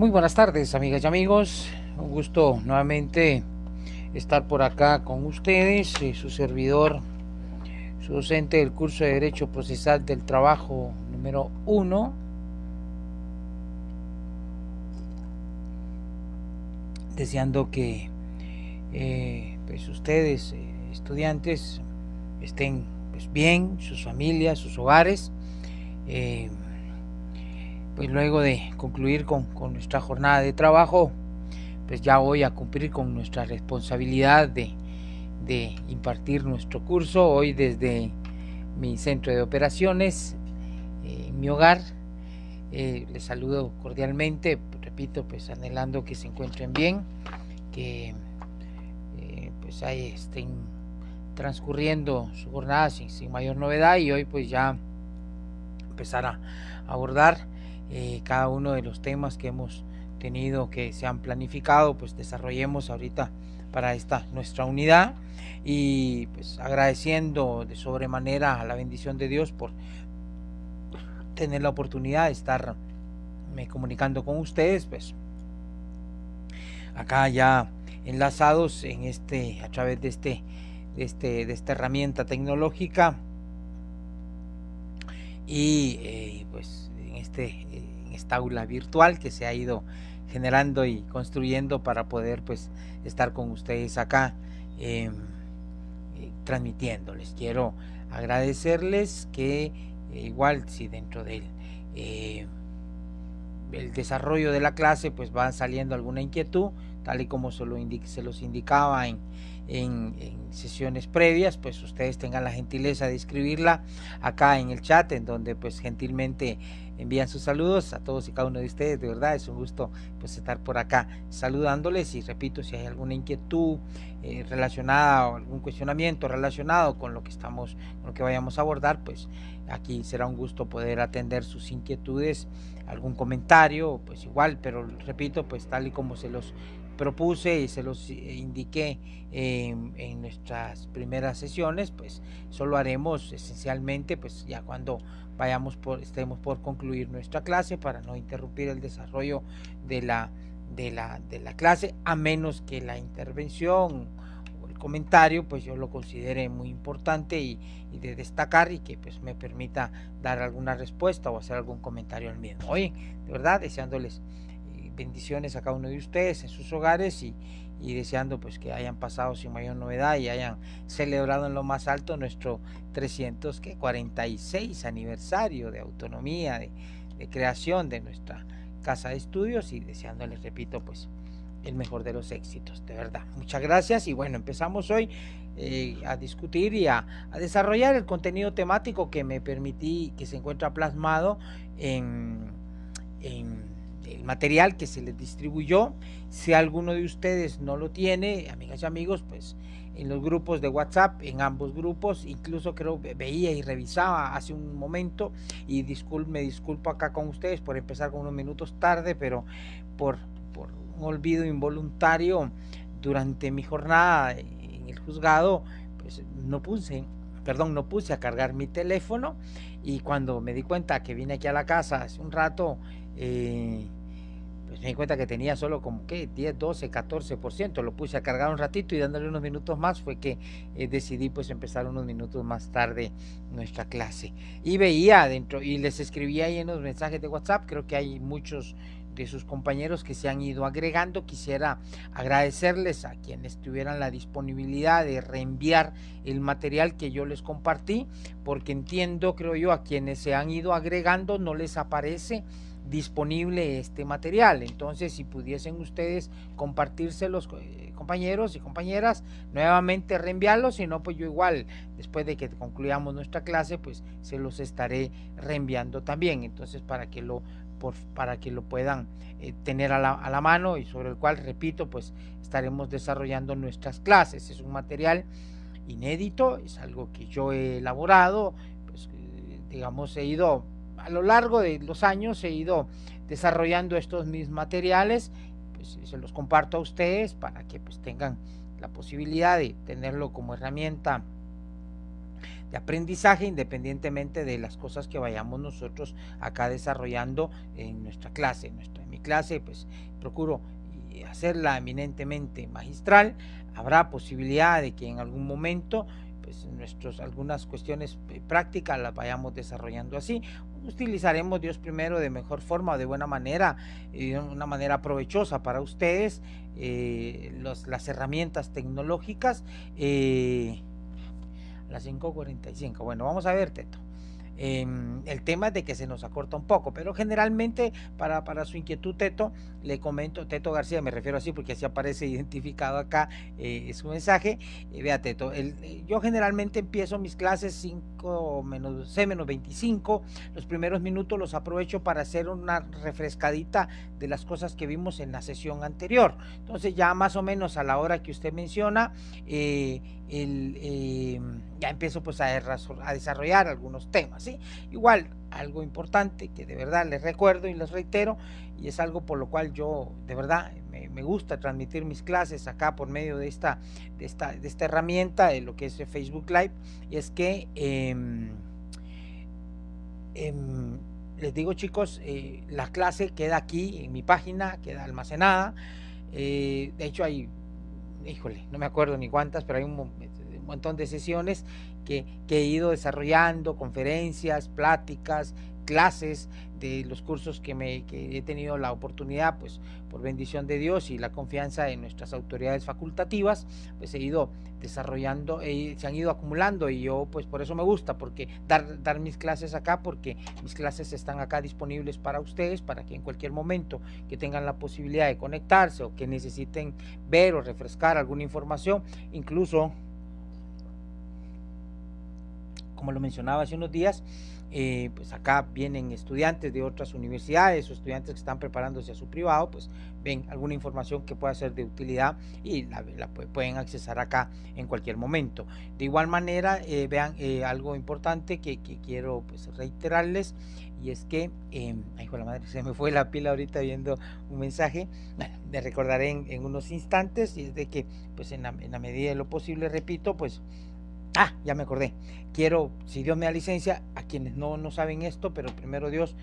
Muy buenas tardes, amigas y amigos. Un gusto nuevamente estar por acá con ustedes. Su servidor, su docente del curso de Derecho Procesal del Trabajo número 1. Deseando que pues ustedes, estudiantes, estén pues bien, sus familias, sus hogares. Pues luego de concluir con nuestra jornada de trabajo, pues ya voy a cumplir con nuestra responsabilidad de impartir nuestro curso hoy desde mi centro de operaciones, en mi hogar. Les saludo cordialmente, repito, pues anhelando que se encuentren bien, que pues ahí estén transcurriendo su jornada sin mayor novedad, y hoy pues ya empezar a abordar cada uno de los temas que hemos tenido, que se han planificado, pues desarrollemos ahorita para esta nuestra unidad, y pues agradeciendo de sobremanera a la bendición de Dios por tener la oportunidad de estar comunicando con ustedes, pues acá ya enlazados en a través de esta herramienta tecnológica, y pues en esta aula virtual que se ha ido generando y construyendo para poder pues estar con ustedes acá transmitiéndoles. Quiero agradecerles que igual si dentro del el desarrollo de la clase pues va saliendo alguna inquietud, tal y como se los indicaba en sesiones previas, pues ustedes tengan la gentileza de escribirla acá en el chat, en donde pues gentilmente envían sus saludos a todos y cada uno de ustedes. De verdad es un gusto pues estar por acá saludándoles, y repito, si hay alguna inquietud relacionada o algún cuestionamiento relacionado con lo que vayamos a abordar, pues aquí será un gusto poder atender sus inquietudes, algún comentario, pues igual, pero repito, pues tal y como se los propuse y se los indiqué en nuestras primeras sesiones, pues solo haremos esencialmente pues ya cuando estemos por concluir nuestra clase, para no interrumpir el desarrollo de la clase, a menos que la intervención o el comentario pues yo lo considere muy importante y de destacar, y que pues me permita dar alguna respuesta o hacer algún comentario al mismo. Oye, de verdad deseándoles bendiciones a cada uno de ustedes en sus hogares, y deseando pues que hayan pasado sin mayor novedad y hayan celebrado en lo más alto nuestro 346 aniversario de autonomía, de creación de nuestra casa de estudios, y deseándoles, repito, pues el mejor de los éxitos. De verdad, muchas gracias. Y bueno, empezamos hoy a discutir y a desarrollar el contenido temático que me permití, que se encuentra plasmado en el material que se les distribuyó. Si alguno de ustedes no lo tiene, amigas y amigos, pues en los grupos de WhatsApp, en ambos grupos, incluso creo veía y revisaba hace un momento, y me disculpo acá con ustedes por empezar con unos minutos tarde, pero por un olvido involuntario durante mi jornada en el juzgado, pues no puse a cargar mi teléfono, y cuando me di cuenta que vine aquí a la casa hace un rato, pues me di cuenta que tenía solo como que 10, 12, 14%, lo puse a cargar un ratito, y dándole unos minutos más fue que decidí pues empezar unos minutos más tarde nuestra clase. Y veía adentro y les escribía ahí en los mensajes de WhatsApp, creo que hay muchos de sus compañeros que se han ido agregando. Quisiera agradecerles a quienes tuvieran la disponibilidad de reenviar el material que yo les compartí, porque entiendo, creo yo, a quienes se han ido agregando no les aparece disponible este material. Entonces, si pudiesen ustedes compartírselos, compañeros y compañeras, nuevamente reenviarlos. Si no, pues yo igual, después de que concluyamos nuestra clase, pues se los estaré reenviando también. Entonces, para que lo puedan tener a la mano, y sobre el cual, repito, pues estaremos desarrollando nuestras clases. Es un material inédito, es algo que yo he elaborado, pues digamos, a lo largo de los años he ido desarrollando estos mis materiales, pues se los comparto a ustedes para que pues tengan la posibilidad de tenerlo como herramienta aprendizaje, independientemente de las cosas que vayamos nosotros acá desarrollando en nuestra clase. En mi clase pues procuro hacerla eminentemente magistral. Habrá posibilidad de que en algún momento pues algunas cuestiones prácticas las vayamos desarrollando así. Utilizaremos Dios primero de mejor forma, de buena manera, de una manera provechosa para ustedes, las herramientas tecnológicas. Las 5:45. Bueno, vamos a ver, Teto. El tema es de que se nos acorta un poco, pero generalmente para su inquietud, Teto, le comento, Teto García, me refiero así porque así aparece identificado acá su mensaje. Vea, Teto, yo generalmente empiezo mis clases 6:25, los primeros minutos los aprovecho para hacer una refrescadita de las cosas que vimos en la sesión anterior. Entonces ya más o menos a la hora que usted menciona, ya empiezo pues a desarrollar algunos temas, ¿sí? Igual, algo importante que de verdad les recuerdo y les reitero, y es algo por lo cual yo de verdad me gusta transmitir mis clases acá por medio de esta herramienta, de lo que es Facebook Live, y es que les digo, chicos, la clase queda aquí en mi página, queda almacenada. De hecho hay, híjole, no me acuerdo ni cuántas, pero hay un montón de sesiones que he ido desarrollando, conferencias, pláticas, clases de los cursos que he tenido la oportunidad, pues por bendición de Dios y la confianza de nuestras autoridades facultativas, pues he ido desarrollando, se han ido acumulando, y yo pues por eso me gusta, porque dar mis clases acá, porque mis clases están acá disponibles para ustedes, para que en cualquier momento que tengan la posibilidad de conectarse o que necesiten ver o refrescar alguna información, incluso como lo mencionaba hace unos días, pues acá vienen estudiantes de otras universidades o estudiantes que están preparándose a su privado, pues ven alguna información que pueda ser de utilidad y la pueden accesar acá en cualquier momento. De igual manera, vean algo importante que quiero pues reiterarles, y es que, ay, hijo de la madre, se me fue la pila ahorita viendo un mensaje. Bueno, le recordaré en unos instantes, y es de que pues en la medida de lo posible, repito, pues ya me acordé. Quiero, si Dios me da licencia, a quienes no saben esto, pero primero Dios,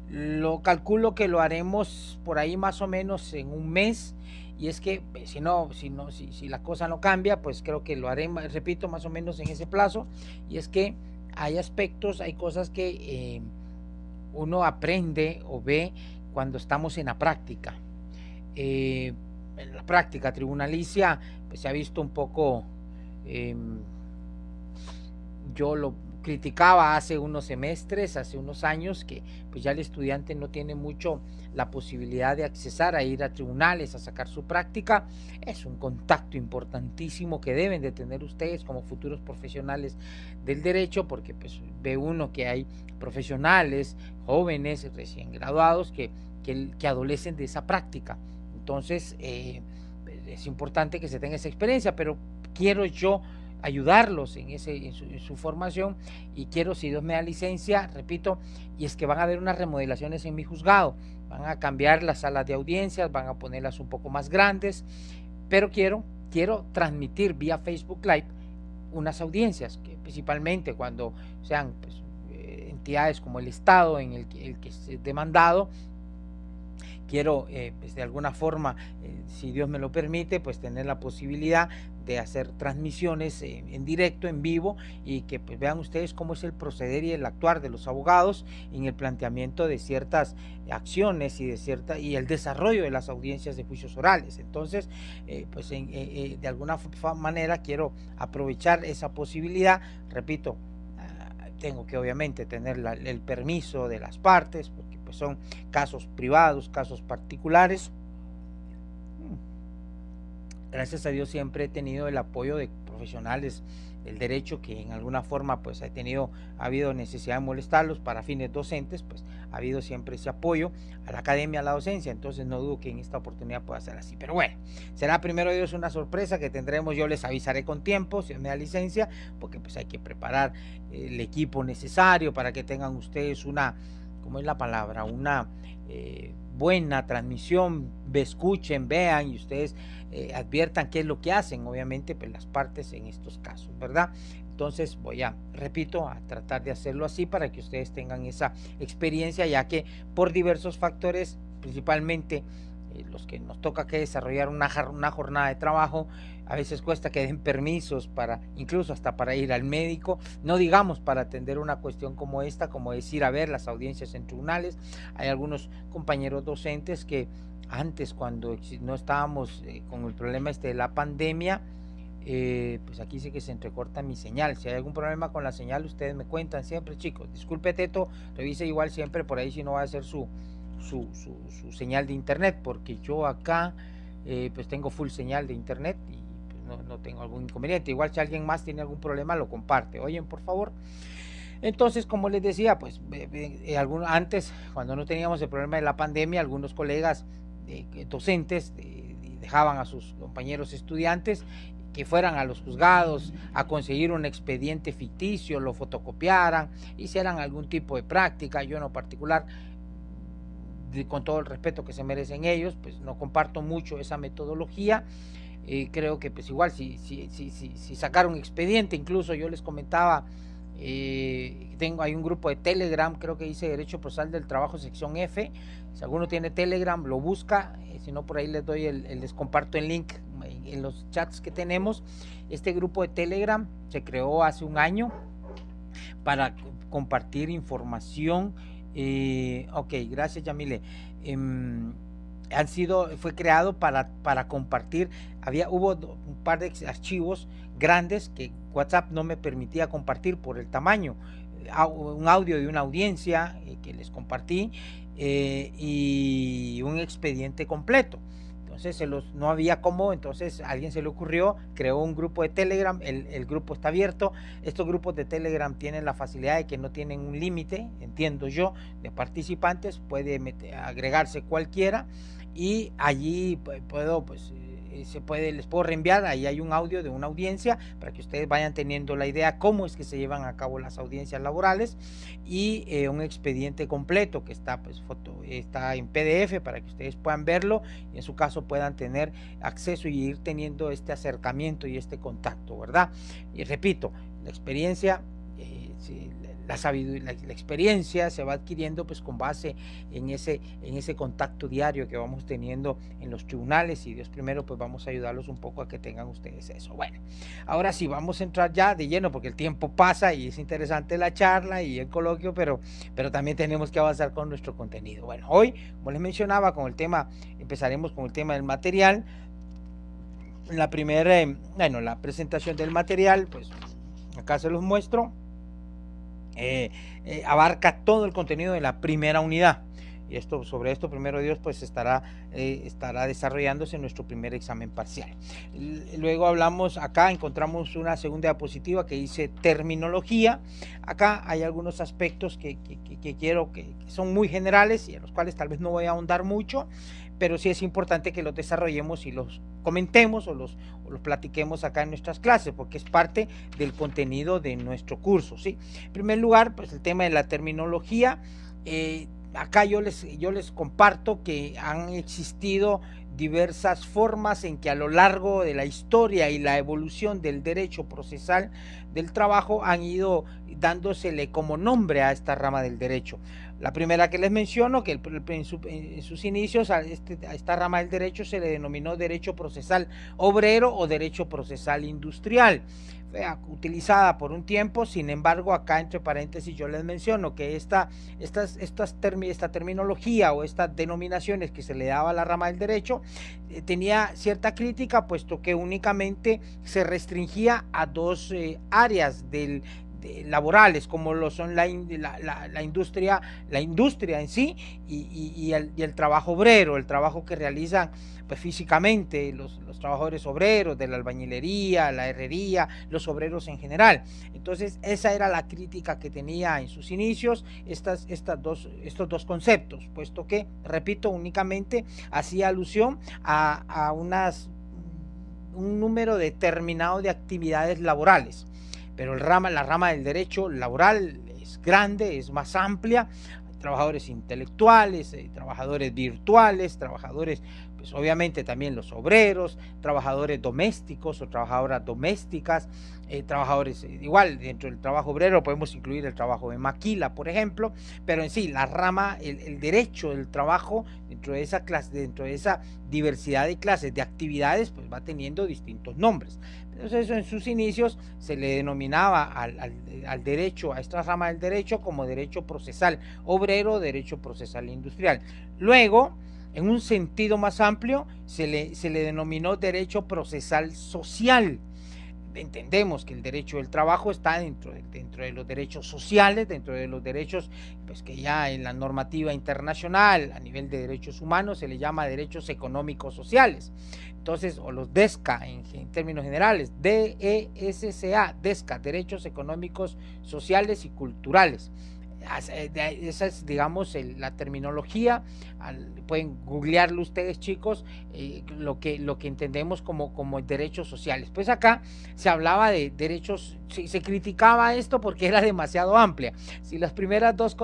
lo calculo que lo haremos por ahí más o menos en un mes. Y es que si la cosa no cambia, pues creo que lo haré, repito, más o menos en ese plazo. Y es que hay aspectos, hay cosas que uno aprende o ve cuando estamos en la práctica. En la práctica tribunalicia, pues se ha visto un poco... yo lo criticaba hace unos semestres, hace unos años, que pues ya el estudiante no tiene mucho la posibilidad de accesar a ir a tribunales a sacar su práctica. Es un contacto importantísimo que deben de tener ustedes como futuros profesionales del derecho, porque pues ve uno que hay profesionales jóvenes recién graduados que adolecen de esa práctica. Entonces es importante que se tenga esa experiencia, pero quiero yo ayudarlos en su formación, y quiero, si Dios me da licencia, repito, y es que van a haber unas remodelaciones en mi juzgado, van a cambiar las salas de audiencias, van a ponerlas un poco más grandes, pero quiero transmitir vía Facebook Live unas audiencias, que principalmente cuando sean pues, entidades como el Estado en el que es demandado. Quiero pues de alguna forma, si Dios me lo permite, pues tener la posibilidad de hacer transmisiones en directo, en vivo, y que pues vean ustedes cómo es el proceder y el actuar de los abogados en el planteamiento de ciertas acciones y el desarrollo de las audiencias de juicios orales. Entonces, pues de alguna manera quiero aprovechar esa posibilidad. Repito, tengo que obviamente tener el permiso de las partes, porque pues son casos privados, casos particulares. Gracias a Dios siempre he tenido el apoyo de profesionales del derecho que en alguna forma pues ha habido necesidad de molestarlos para fines docentes, pues ha habido siempre ese apoyo a la academia, a la docencia. Entonces no dudo que en esta oportunidad pueda ser así, pero bueno, será primero Dios una sorpresa que tendremos. Yo les avisaré con tiempo, si me da licencia, porque pues hay que preparar el equipo necesario para que tengan ustedes una, ¿cómo es la palabra? Una buena transmisión, escuchen, vean, y ustedes adviertan qué es lo que hacen, obviamente, pues las partes en estos casos, ¿verdad? Entonces repito, a tratar de hacerlo así para que ustedes tengan esa experiencia, ya que por diversos factores, principalmente los que nos toca que desarrollar una jornada de trabajo, a veces cuesta que den permisos para, incluso hasta para ir al médico, no digamos para atender una cuestión como esta, como es ir a ver las audiencias en tribunales. Hay algunos compañeros docentes que antes, cuando no estábamos con el problema de la pandemia, pues aquí sí que se entrecorta mi señal. Si hay algún problema con la señal, ustedes me cuentan siempre, chicos. Disculpe, Teto, revise igual siempre por ahí si no va a ser su señal de internet, porque yo acá pues tengo full señal de internet y pues no tengo algún inconveniente. Igual si alguien más tiene algún problema, lo comparte. Oyen, por favor. Entonces, como les decía, pues antes, cuando no teníamos el problema de la pandemia, algunos colegas docentes dejaban a sus compañeros estudiantes que fueran a los juzgados a conseguir un expediente ficticio, lo fotocopiaran, hicieran algún tipo de práctica. Yo en lo particular, con todo el respeto que se merecen ellos, pues no comparto mucho esa metodología. Creo que pues igual si sacaron expediente, incluso yo les comentaba, hay un grupo de Telegram, creo que dice Derecho Procesal del Trabajo sección F. Si alguno tiene Telegram, lo busca, si no por ahí les comparto el link en los chats que tenemos. Este grupo de Telegram se creó hace un año para compartir información. Ok, gracias, Yamile. Fue creado para compartir. Hubo un par de archivos grandes que WhatsApp no me permitía compartir por el tamaño. Un audio de una audiencia que les compartí, y un expediente completo. Entonces no había cómo. Entonces a alguien se le ocurrió, creó un grupo de Telegram. El grupo está abierto. Estos grupos de Telegram tienen la facilidad de que no tienen un límite, entiendo yo, de participantes. Puede agregarse cualquiera, y allí les puedo reenviar. Ahí hay un audio de una audiencia para que ustedes vayan teniendo la idea cómo es que se llevan a cabo las audiencias laborales, y un expediente completo que está en PDF para que ustedes puedan verlo y en su caso puedan tener acceso y ir teniendo este acercamiento y este contacto, ¿verdad? Y repito, la experiencia, la experiencia se va adquiriendo pues con base en ese contacto diario que vamos teniendo en los tribunales, y Dios primero pues vamos a ayudarlos un poco a que tengan ustedes eso. Bueno, ahora sí vamos a entrar ya de lleno porque el tiempo pasa y es interesante la charla y el coloquio, pero también tenemos que avanzar con nuestro contenido. Bueno, hoy, como les mencionaba, empezaremos con el tema del material. La presentación del material, pues acá se los muestro. Abarca todo el contenido de la primera unidad, y sobre esto primero Dios pues estará desarrollándose en nuestro primer examen parcial. Luego encontramos una segunda diapositiva que dice terminología. Acá hay algunos aspectos que quiero que son muy generales y a los cuales tal vez no voy a ahondar mucho, pero sí es importante que los desarrollemos y los comentemos o los platiquemos acá en nuestras clases, porque es parte del contenido de nuestro curso, ¿sí? En primer lugar, pues el tema de la terminología. Acá yo les comparto que han existido diversas formas en que a lo largo de la historia y la evolución del derecho procesal del trabajo han ido dándosele como nombre a esta rama del derecho. La primera que les menciono, que en sus inicios a esta rama del derecho se le denominó derecho procesal obrero o derecho procesal industrial. Fue utilizada por un tiempo. Sin embargo, acá entre paréntesis yo les menciono que esta terminología o estas denominaciones que se le daba a la rama del derecho tenía cierta crítica, puesto que únicamente se restringía a dos áreas laborales, como lo son la industria en sí y el trabajo obrero, el trabajo que realizan pues físicamente los trabajadores obreros de la albañilería, la herrería, los obreros en general. Entonces esa era la crítica que tenía en sus inicios estos dos conceptos, puesto que, repito, únicamente hacía alusión a un número determinado de actividades laborales. Pero la rama del derecho laboral es grande, es más amplia. Hay trabajadores intelectuales, trabajadores virtuales, trabajadores pues obviamente también los obreros, trabajadores domésticos o trabajadoras domésticas, trabajadores, igual dentro del trabajo obrero podemos incluir el trabajo de maquila, por ejemplo, pero en sí la rama, el derecho del trabajo dentro de esa clase, dentro de esa diversidad de clases, de actividades, pues va teniendo distintos nombres. Entonces eso en sus inicios se le denominaba al derecho, a esta rama del derecho, como derecho procesal obrero, derecho procesal industrial. Luego, en un sentido más amplio, se le denominó derecho procesal social. Entendemos que el derecho del trabajo está dentro de los derechos sociales, dentro de los derechos pues, que ya en la normativa internacional a nivel de derechos humanos se le llama derechos económicos sociales. Entonces, o los DESCA en términos generales, DESCA, DESCA, derechos económicos sociales y culturales. Esa es, digamos, la terminología. Pueden googlearlo ustedes, chicos, lo que entendemos como derechos sociales. Pues acá se hablaba de derechos, se criticaba esto porque era demasiado amplia. Si las primeras dos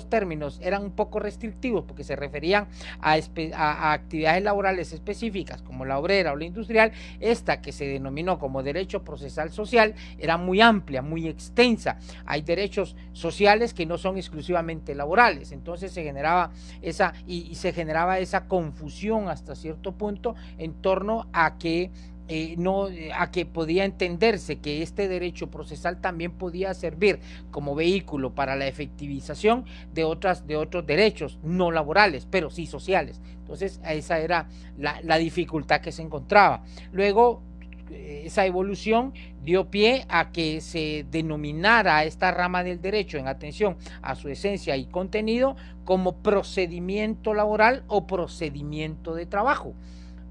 términos eran un poco restrictivos porque se referían a actividades laborales específicas como la obrera o la industrial, esta que se denominó como derecho procesal social era muy amplia, muy extensa. Hay derechos sociales que no son exclusivamente laborales, entonces se generaba esa confusión hasta cierto punto en torno a que podía entenderse que este derecho procesal también podía servir como vehículo para la efectivización de otros derechos no laborales, pero sí sociales. Entonces esa era la dificultad que se encontraba. Luego esa evolución dio pie a que se denominara a esta rama del derecho, en atención a su esencia y contenido, como procedimiento laboral o procedimiento de trabajo.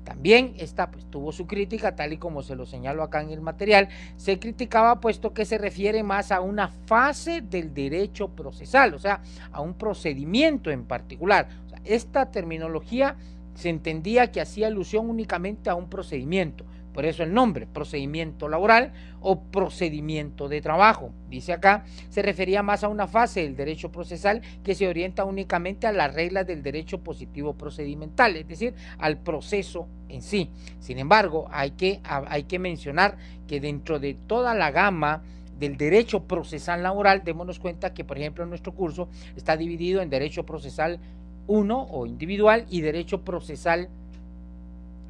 También esta pues, tuvo su crítica, tal y como se lo señalo acá en el material. Se criticaba puesto que se refiere más a una fase del derecho procesal, o sea, a un procedimiento en particular. O sea, esta terminología se entendía que hacía alusión únicamente a un procedimiento. Por eso el nombre, procedimiento laboral o procedimiento de trabajo. Dice acá, se refería más a una fase del derecho procesal que se orienta únicamente a las reglas del derecho positivo procedimental, es decir, al proceso en sí. Sin embargo, hay que mencionar que dentro de toda la gama del derecho procesal laboral, démonos cuenta que, por ejemplo, nuestro curso está dividido en derecho procesal 1 o individual y derecho procesal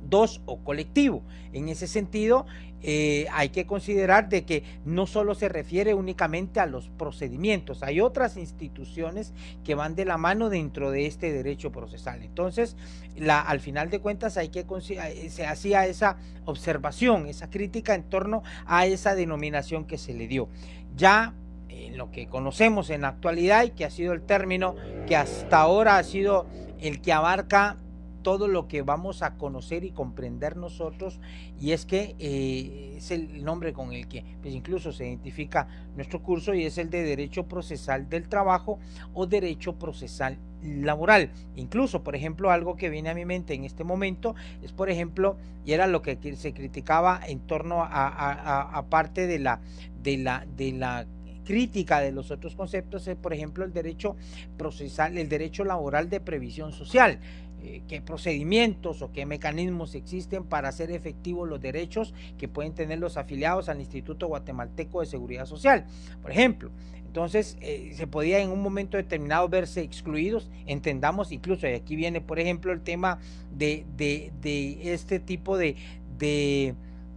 2 o colectivo. En ese sentido, hay que considerar de que no solo se refiere únicamente a los procedimientos, hay otras instituciones que van de la mano dentro de este derecho procesal. Entonces, al final de cuentas, se hacía esa observación, esa crítica en torno a esa denominación que se le dio. Ya en lo que conocemos en la actualidad y que ha sido el término que hasta ahora ha sido el que abarca todo lo que vamos a conocer y comprender nosotros, y es que es el nombre con el que pues, incluso se identifica nuestro curso, y es el de Derecho Procesal del Trabajo o Derecho Procesal Laboral. Incluso, por ejemplo, algo que viene a mi mente en este momento es, por ejemplo, y era lo que se criticaba en torno a parte de la crítica de los otros conceptos, es, por ejemplo, el derecho procesal, el derecho laboral de previsión social. Qué procedimientos o qué mecanismos existen para hacer efectivos los derechos que pueden tener los afiliados al Instituto Guatemalteco de Seguridad Social, por ejemplo. Entonces, se podía en un momento determinado verse excluidos, entendamos incluso, y aquí viene, por ejemplo, el tema de este tipo de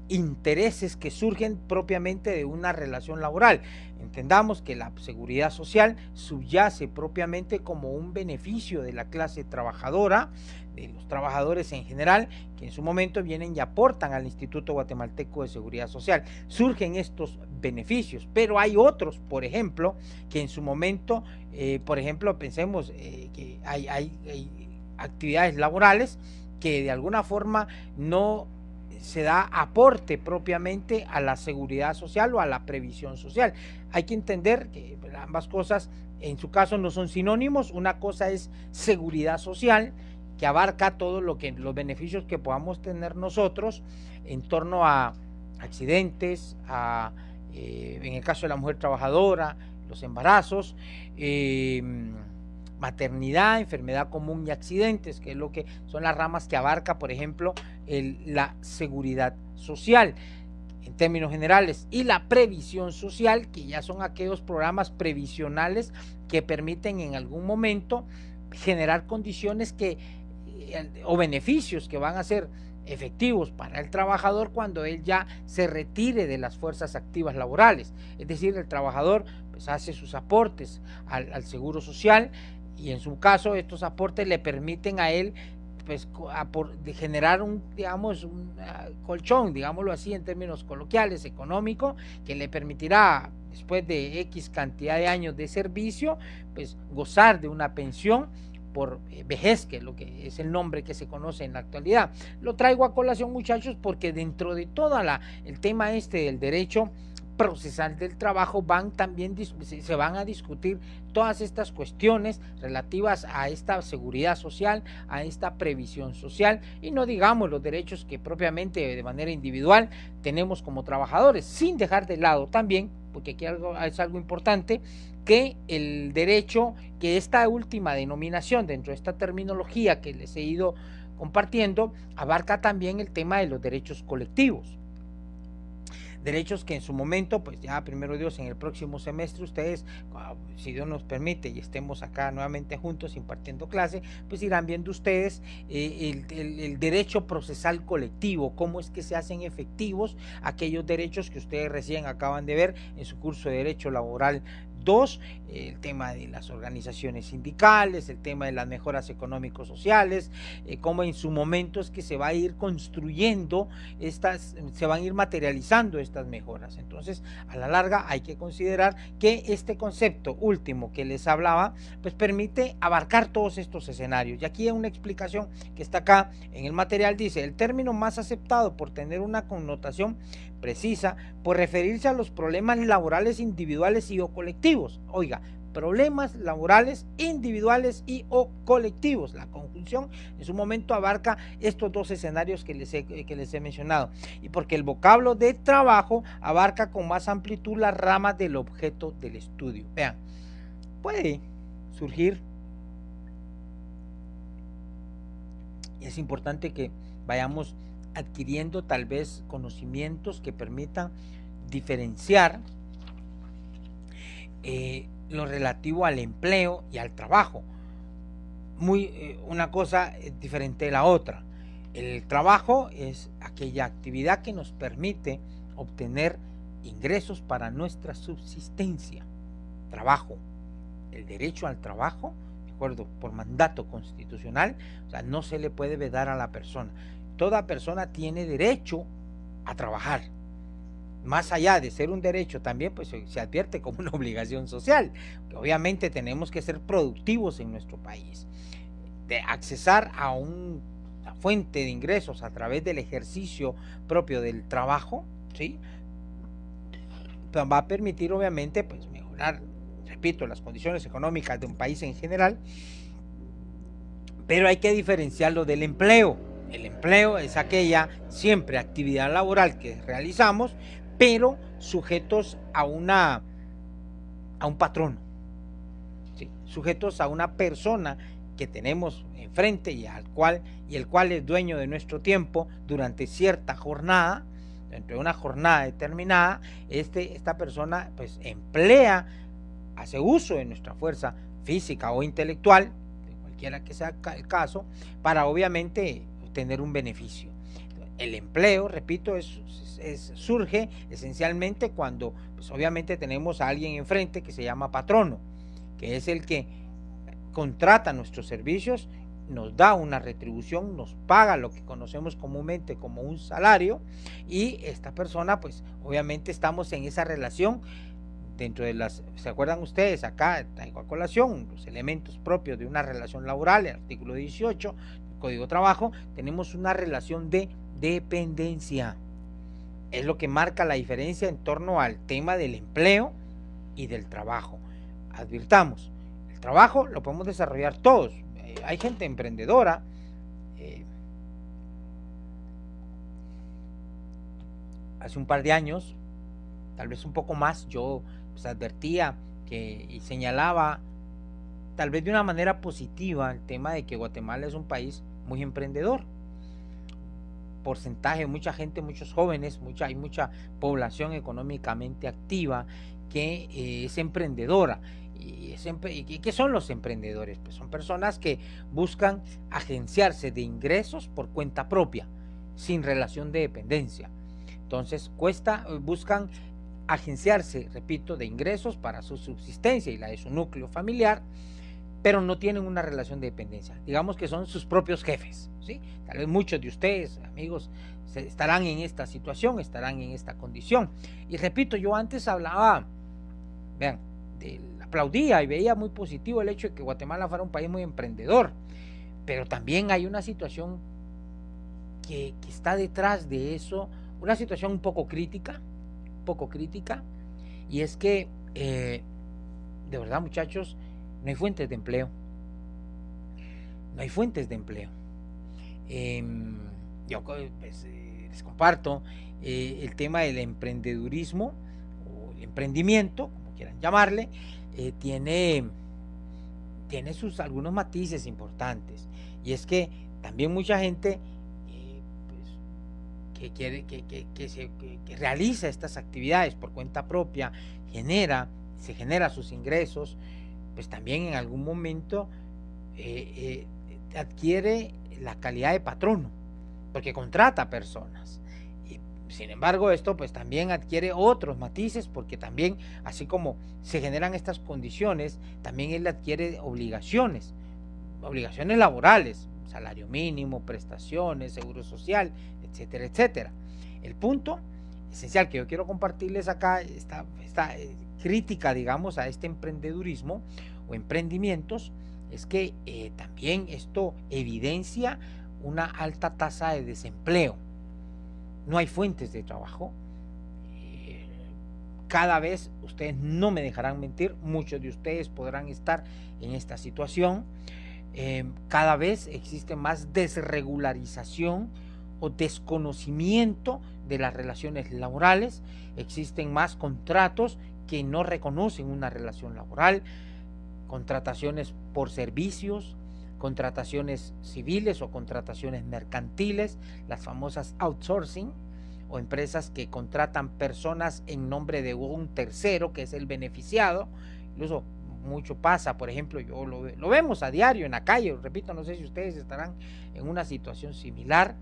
intereses que surgen propiamente de una relación laboral. Entendamos que la seguridad social subyace propiamente como un beneficio de la clase trabajadora, de los trabajadores en general, que en su momento vienen y aportan al Instituto Guatemalteco de Seguridad Social. Surgen estos beneficios, pero hay otros, por ejemplo, que en su momento, por ejemplo, pensemos que hay actividades laborales que de alguna forma no se da aporte propiamente a la seguridad social o a la previsión social. Hay que entender que ambas cosas en su caso no son sinónimos. Una cosa es seguridad social, que abarca todo los beneficios que podamos tener nosotros en torno a accidentes, en el caso de la mujer trabajadora, los embarazos, maternidad, enfermedad común y accidentes, que es lo que son las ramas que abarca, por ejemplo, la seguridad social en términos generales, y la previsión social, que ya son aquellos programas previsionales que permiten en algún momento generar condiciones o beneficios que van a ser efectivos para el trabajador cuando él ya se retire de las fuerzas activas laborales. Es decir, el trabajador pues hace sus aportes al seguro social, y en su caso estos aportes le permiten a él pues de generar un colchón, digámoslo así en términos coloquiales, económico, que le permitirá después de X cantidad de años de servicio, pues gozar de una pensión por vejez, que es lo que es el nombre que se conoce en la actualidad. Lo traigo a colación, muchachos, porque dentro de todo el tema del derecho procesal del trabajo se van a discutir todas estas cuestiones relativas a esta seguridad social, a esta previsión social, y no digamos los derechos que propiamente de manera individual tenemos como trabajadores, sin dejar de lado también, porque aquí es algo importante, que el derecho, que esta última denominación dentro de esta terminología que les he ido compartiendo, abarca también el tema de los derechos colectivos. Derechos que en su momento, pues ya primero Dios, en el próximo semestre ustedes, si Dios nos permite y estemos acá nuevamente juntos impartiendo clase, pues irán viendo ustedes el derecho procesal colectivo, cómo es que se hacen efectivos aquellos derechos que ustedes recién acaban de ver en su curso de Derecho Laboral 2, el tema de las organizaciones sindicales, el tema de las mejoras económicos sociales, cómo en su momento es que se va a ir construyendo se van a ir materializando estas mejoras. Entonces, a la larga hay que considerar que este concepto último que les hablaba, pues permite abarcar todos estos escenarios. Y aquí hay una explicación que está acá en el material, dice: el término más aceptado por tener una connotación precisa, por referirse a los problemas laborales individuales y o colectivos. Oiga, problemas laborales individuales y o colectivos. La conjunción en su momento abarca estos dos escenarios que les he mencionado, y porque el vocablo de trabajo abarca con más amplitud las ramas del objeto del estudio. Vean, puede surgir, y es importante que vayamos adquiriendo tal vez conocimientos que permitan diferenciar lo relativo al empleo y al trabajo. Una cosa es diferente de la otra. El trabajo es aquella actividad que nos permite obtener ingresos para nuestra subsistencia. Trabajo. El derecho al trabajo, de acuerdo, por mandato constitucional, o sea, no se le puede vedar a la persona. Toda persona tiene derecho a trabajar. Más allá de ser un derecho, también pues se advierte como una obligación social, que obviamente tenemos que ser productivos en nuestro país. De accesar a una fuente de ingresos a través del ejercicio propio del trabajo, ¿sí?, va a permitir obviamente pues mejorar, repito, las condiciones económicas de un país en general, pero hay que diferenciarlo del empleo. El empleo es aquella siempre actividad laboral que realizamos, pero sujetos a un patrón, ¿sí?, sujetos a una persona que tenemos enfrente y el cual es dueño de nuestro tiempo durante cierta jornada, dentro de una jornada determinada. Esta persona pues hace uso de nuestra fuerza física o intelectual, cualquiera que sea el caso, para obviamente obtener un beneficio. El empleo, repito, surge esencialmente cuando pues obviamente tenemos a alguien enfrente que se llama patrono, que es el que contrata nuestros servicios, nos da una retribución, nos paga lo que conocemos comúnmente como un salario, y esta persona pues obviamente estamos en esa relación dentro de ¿se acuerdan ustedes? Acá traigo a colación los elementos propios de una relación laboral, el artículo 18 del Código de Trabajo. Tenemos una relación de dependencia. Es lo que marca la diferencia en torno al tema del empleo y del trabajo. Advirtamos, el trabajo lo podemos desarrollar todos. Hay gente emprendedora. Hace un par de años, tal vez un poco más, yo pues advertía y señalaba tal vez de una manera positiva el tema de que Guatemala es un país muy emprendedor. Porcentaje, mucha gente, muchos jóvenes, hay mucha población económicamente activa que es emprendedora. ¿Y qué son los emprendedores? Pues son personas que buscan agenciarse de ingresos por cuenta propia, sin relación de dependencia. Entonces buscan agenciarse, repito, de ingresos para su subsistencia y la de su núcleo familiar, pero no tienen una relación de dependencia. Digamos que son sus propios jefes, ¿sí? Tal vez muchos de ustedes, amigos, estarán en esta situación, estarán en esta condición. Y repito, yo antes hablaba, vean, aplaudía y veía muy positivo el hecho de que Guatemala fuera un país muy emprendedor, pero también hay una situación que está detrás de eso, una situación un poco crítica, y es que, de verdad, muchachos, no hay fuentes de empleo. Yo pues, les comparto el tema del emprendedurismo o el emprendimiento, como quieran llamarle, tiene sus algunos matices importantes, y es que también mucha gente pues, que realiza estas actividades por cuenta propia, se genera sus ingresos, pues también en algún momento adquiere la calidad de patrono, porque contrata personas. Y, sin embargo, esto pues también adquiere otros matices, porque también, así como se generan estas condiciones, también él adquiere obligaciones laborales, salario mínimo, prestaciones, seguro social, etcétera, etcétera. El punto esencial que yo quiero compartirles acá, esta crítica, digamos, a este emprendedurismo o emprendimientos, es que también esto evidencia una alta tasa de desempleo. No hay fuentes de trabajo. Cada vez, ustedes no me dejarán mentir, muchos de ustedes podrán estar en esta situación. Cada vez existe más desregularización o desconocimiento de las relaciones laborales. Existen más contratos que no reconocen una relación laboral, contrataciones por servicios, contrataciones civiles o contrataciones mercantiles, las famosas outsourcing, o empresas que contratan personas en nombre de un tercero que es el beneficiado. Incluso mucho pasa, por ejemplo, lo vemos a diario en la calle, repito, no sé si ustedes estarán en una situación similar,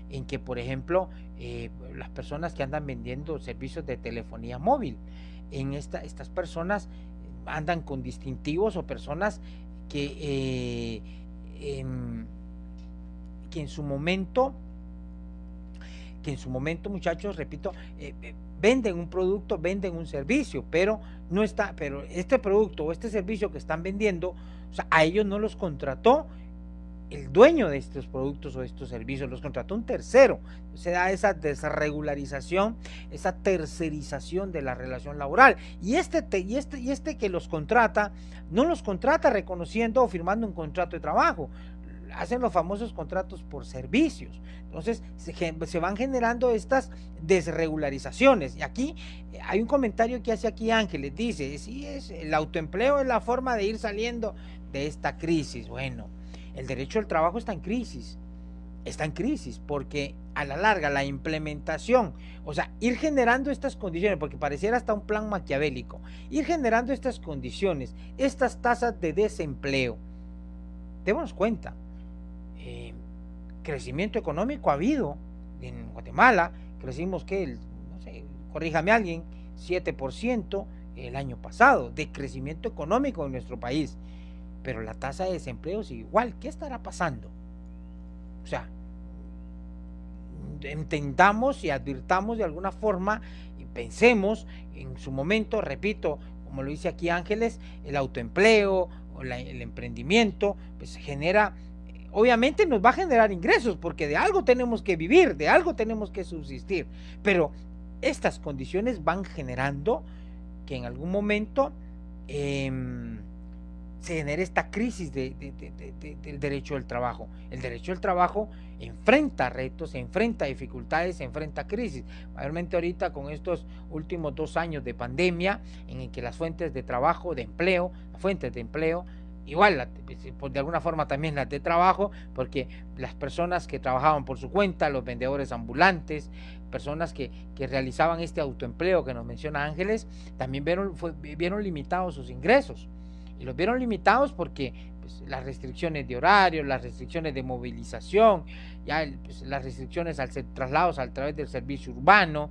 en que, por ejemplo, las personas que andan vendiendo servicios de telefonía móvil, estas personas andan con distintivos, o personas que en su momento, muchachos, repito, venden un producto, venden un servicio, pero este producto o este servicio que están vendiendo, o sea, a ellos no los contrató el dueño de estos productos o estos servicios, los contrató un tercero. Se da esa desregularización, esa tercerización de la relación laboral. Y este que los contrata, no los contrata reconociendo o firmando un contrato de trabajo. Hacen los famosos contratos por servicios. Entonces se van generando estas desregularizaciones. Y aquí hay un comentario que hace aquí Ángeles, dice, sí, el autoempleo es la forma de ir saliendo de esta crisis. Bueno, el derecho al trabajo está en crisis, porque a la larga la implementación, o sea, ir generando estas condiciones, porque pareciera hasta un plan maquiavélico, ir generando estas condiciones, estas tasas de desempleo. Démonos cuenta, crecimiento económico ha habido en Guatemala. Crecimos, no sé, corríjame alguien, 7% el año pasado de crecimiento económico en nuestro país, pero la tasa de desempleo es igual. ¿Qué estará pasando? O sea, entendamos y advirtamos de alguna forma y pensemos en su momento, repito, como lo dice aquí Ángeles, el autoempleo o el emprendimiento, pues genera, obviamente nos va a generar ingresos, porque de algo tenemos que vivir, de algo tenemos que subsistir, pero estas condiciones van generando que en algún momento se genere esta crisis del derecho al trabajo. El derecho al trabajo enfrenta retos, enfrenta dificultades, enfrenta crisis, mayormente ahorita con estos últimos 2 años de pandemia, en el que las fuentes de trabajo, de empleo, igual de alguna forma también las de trabajo, porque las personas que trabajaban por su cuenta, los vendedores ambulantes, personas que realizaban este autoempleo que nos menciona Ángeles, también vieron limitados sus ingresos, y los vieron limitados porque pues, las restricciones de horario, las restricciones de movilización, ya pues, las restricciones al ser traslados a través del servicio urbano,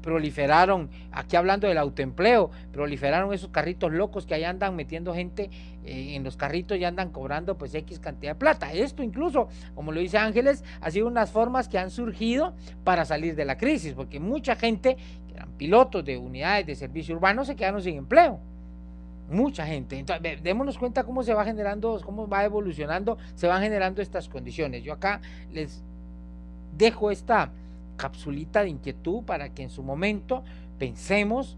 proliferaron, aquí hablando del autoempleo, proliferaron esos carritos locos que ahí andan metiendo gente en los carritos y andan cobrando pues X cantidad de plata. Esto incluso, como lo dice Ángeles, ha sido unas formas que han surgido para salir de la crisis, porque mucha gente que eran pilotos de unidades de servicio urbano se quedaron sin empleo. Mucha gente. Entonces, démonos cuenta cómo se va generando, cómo va evolucionando, se van generando estas condiciones. Yo acá les dejo esta capsulita de inquietud para que en su momento pensemos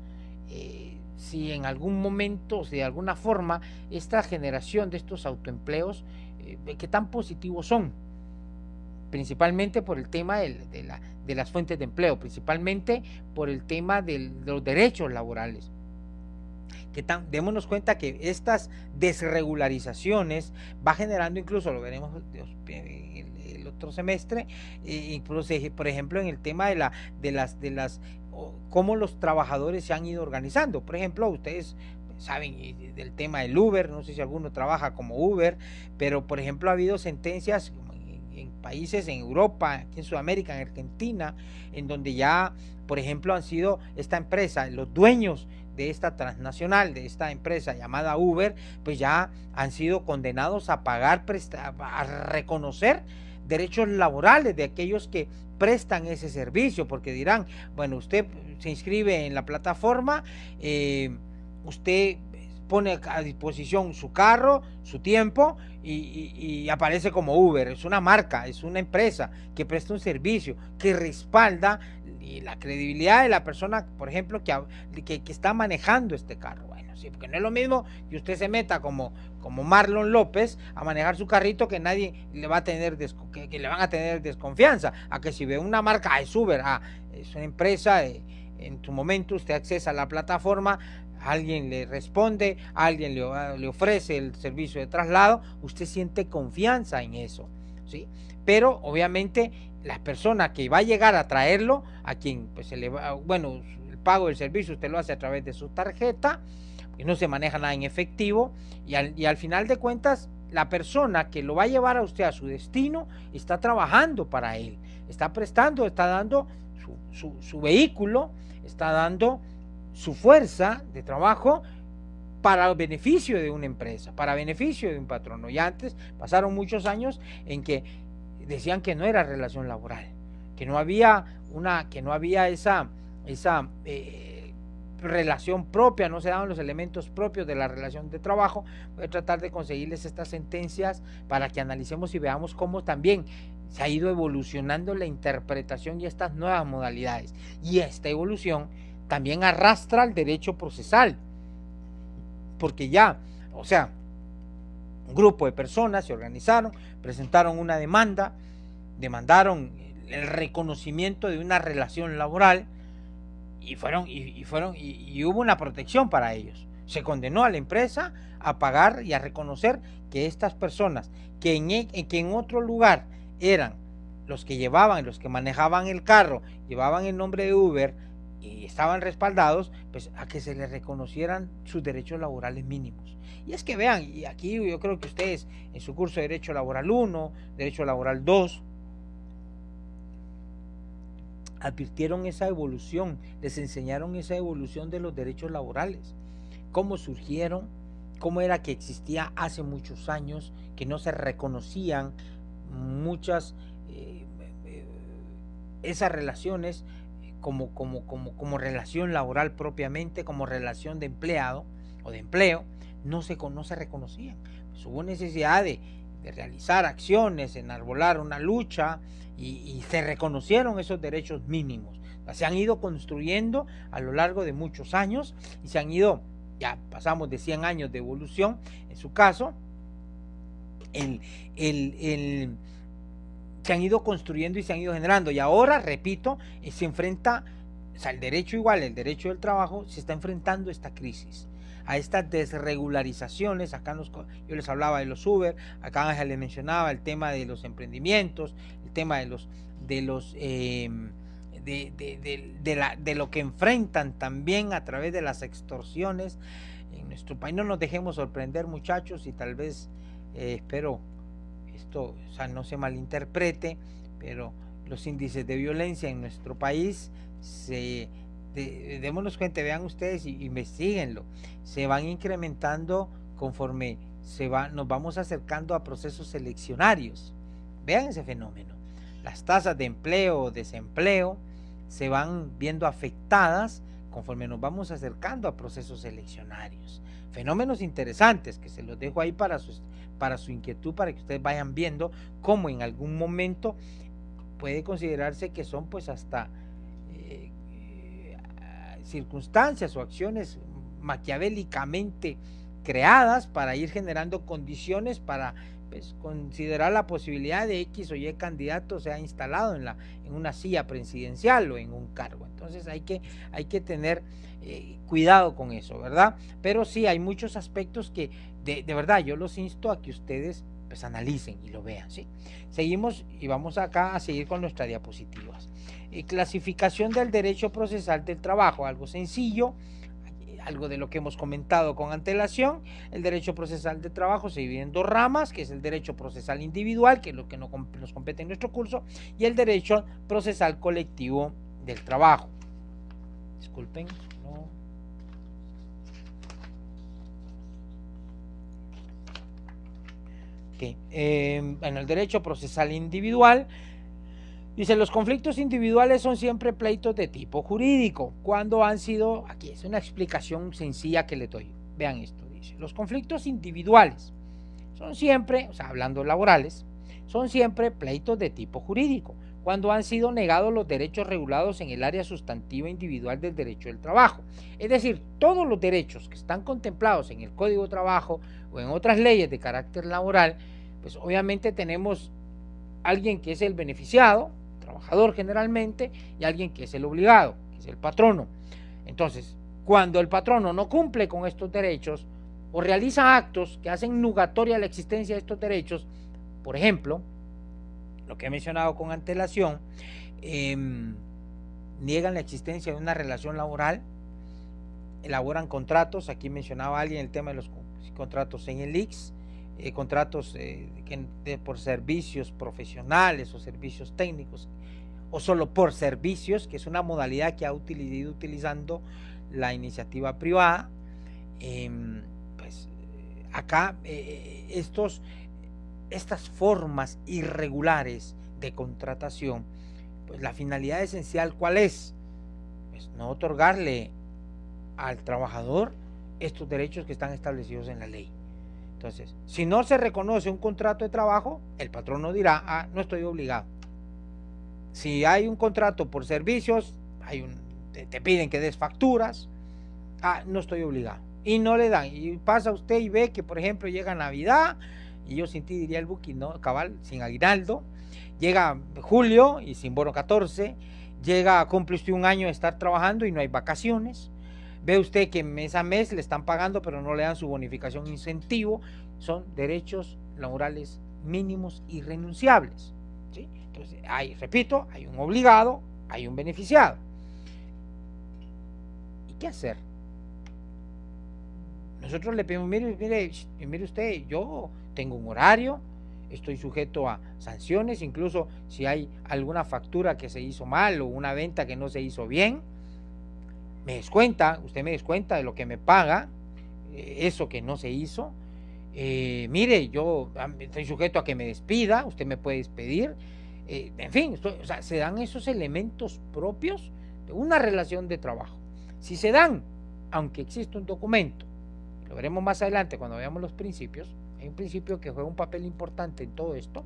si en algún momento, si de alguna forma, esta generación de estos autoempleos, qué tan positivos son, principalmente por el tema de las fuentes de empleo, principalmente por el tema de los derechos laborales. Démonos cuenta que estas desregularizaciones va generando, incluso lo veremos el otro semestre, incluso por ejemplo en el tema de las cómo los trabajadores se han ido organizando. Por ejemplo, ustedes saben del tema del Uber, no sé si alguno trabaja como Uber, pero por ejemplo ha habido sentencias en países en Europa, aquí en Sudamérica, en Argentina, en donde ya, por ejemplo, han sido esta empresa, los dueños de esta transnacional, de esta empresa llamada Uber, pues ya han sido condenados a pagar, a reconocer derechos laborales de aquellos que prestan ese servicio, porque dirán, bueno, usted se inscribe en la plataforma, usted pone a disposición su carro, su tiempo y aparece como Uber. Es una marca, es una empresa que presta un servicio, que respalda la credibilidad de la persona, por ejemplo, que está manejando este carro. Bueno, sí, porque no es lo mismo que usted se meta como Marlon López a manejar su carrito, que nadie le va a tener que le van a tener desconfianza, a que si ve una marca, es Uber, es una empresa, en su momento usted accesa a la plataforma, alguien le responde, alguien le ofrece el servicio de traslado, usted siente confianza en eso, ¿sí? Pero obviamente la persona que va a llegar a traerlo, a quien pues se le va, bueno, el pago del servicio usted lo hace a través de su tarjeta, y no se maneja nada en efectivo, y al final de cuentas la persona que lo va a llevar a usted a su destino está trabajando para él, está prestando, está dando su vehículo, está dando su fuerza de trabajo para el beneficio de una empresa, para beneficio de un patrono. Y antes pasaron muchos años en que decían que no era relación laboral, que no había esa relación propia, no se daban los elementos propios de la relación de trabajo. Voy a tratar de conseguirles estas sentencias para que analicemos y veamos cómo también se ha ido evolucionando la interpretación y estas nuevas modalidades. Y esta evolución también arrastra al derecho procesal, porque ya, o sea, un grupo de personas se organizaron, presentaron una demanda, demandaron el reconocimiento de una relación laboral y hubo una protección para ellos. Se condenó a la empresa a pagar y a reconocer que estas personas que en otro lugar eran los que llevaban, los que manejaban el carro, llevaban el nombre de Uber y estaban respaldados, pues a que se les reconocieran sus derechos laborales mínimos. Y es que vean, y aquí yo creo que ustedes en su curso de Derecho Laboral 1, Derecho Laboral 2, advirtieron esa evolución, les enseñaron esa evolución de los derechos laborales, cómo surgieron, cómo era que existía hace muchos años, que no se reconocían muchas esas relaciones como relación laboral propiamente, como relación de empleado o de empleo, no se reconocían. Pues hubo necesidad de realizar acciones, enarbolar una lucha y se reconocieron esos derechos mínimos. Se han ido construyendo a lo largo de muchos años y se han ido, ya pasamos de 100 años de evolución, en su caso, se han ido construyendo y se han ido generando, y ahora, repito, se enfrenta, o sea, el derecho igual, el derecho del trabajo, se está enfrentando esta crisis. a estas desregularizaciones. Acá yo les hablaba de los Uber, acá Ángel les mencionaba el tema de los emprendimientos, el tema de lo que enfrentan también a través de las extorsiones en nuestro país. No nos dejemos sorprender, muchachos, y tal vez espero esto, o sea, no se malinterprete, pero los índices de violencia en nuestro país démonos cuenta, vean ustedes y investiguenlo, se van incrementando conforme nos vamos acercando a procesos eleccionarios. Vean ese fenómeno. Las tasas de empleo o desempleo se van viendo afectadas conforme nos vamos acercando a procesos eleccionarios. Fenómenos interesantes que se los dejo ahí para su inquietud, para que ustedes vayan viendo cómo en algún momento puede considerarse que son pues hasta circunstancias o acciones maquiavélicamente creadas para ir generando condiciones para pues, considerar la posibilidad de X o Y candidato sea instalado en una silla presidencial o en un cargo. Entonces hay que tener cuidado con eso, ¿verdad? Pero sí hay muchos aspectos que de verdad yo los insto a que ustedes pues analicen y lo vean, ¿sí? Seguimos y vamos acá a seguir con nuestras diapositivas. Clasificación del derecho procesal del trabajo, algo sencillo, algo de lo que hemos comentado con antelación. El derecho procesal del trabajo se divide en dos ramas, que es el derecho procesal individual, que es lo que nos compete en nuestro curso, y el derecho procesal colectivo del trabajo. Disculpen, no. Okay. Bueno, el derecho procesal individual dice: los conflictos individuales son siempre pleitos de tipo jurídico. Cuando han sido, aquí es una explicación sencilla que le doy. Vean esto, dice: los conflictos individuales son siempre, o sea, hablando laborales, son siempre pleitos de tipo jurídico, cuando han sido negados los derechos regulados en el área sustantiva individual del derecho del trabajo. Es decir, todos los derechos que están contemplados en el Código de Trabajo o en otras leyes de carácter laboral, pues obviamente tenemos alguien que es el beneficiado, trabajador generalmente, y alguien que es el obligado, que es el patrono. Entonces, cuando el patrono no cumple con estos derechos o realiza actos que hacen nugatoria la existencia de estos derechos, por ejemplo, lo que he mencionado con antelación, niegan la existencia de una relación laboral, elaboran contratos, aquí mencionaba alguien el tema de los contratos en el ICS, contratos por servicios profesionales o servicios técnicos, o solo por servicios, que es una modalidad que ha ido utilizando la iniciativa privada. Pues acá estas formas irregulares de contratación, pues la finalidad esencial, ¿cuál es? Pues no otorgarle al trabajador estos derechos que están establecidos en la ley. Entonces, si no se reconoce un contrato de trabajo, el patrón no dirá: no estoy obligado. Si hay un contrato por servicios, te piden que des facturas, no estoy obligado. Y no le dan. Y pasa usted y ve que, por ejemplo, llega Navidad, y yo sin ti diría el Buki, ¿no? Cabal, sin aguinaldo. Llega julio y sin bono 14. Cumple usted un año de estar trabajando y no hay vacaciones. Ve usted que mes a mes le están pagando, pero no le dan su bonificación incentivo. Son derechos laborales mínimos irrenunciables, ¿sí? Entonces, repito, hay un obligado, hay un beneficiado. ¿Y qué hacer? Nosotros le pedimos: mire usted, yo tengo un horario, estoy sujeto a sanciones, incluso si hay alguna factura que se hizo mal o una venta que no se hizo bien, usted me descuenta de lo que me paga, eso que no se hizo. Mire, yo estoy sujeto a que me despida, usted me puede despedir. En fin, o sea, se dan esos elementos propios de una relación de trabajo. Si se dan, aunque existe un documento, lo veremos más adelante cuando veamos los principios, hay un principio que juega un papel importante en todo esto,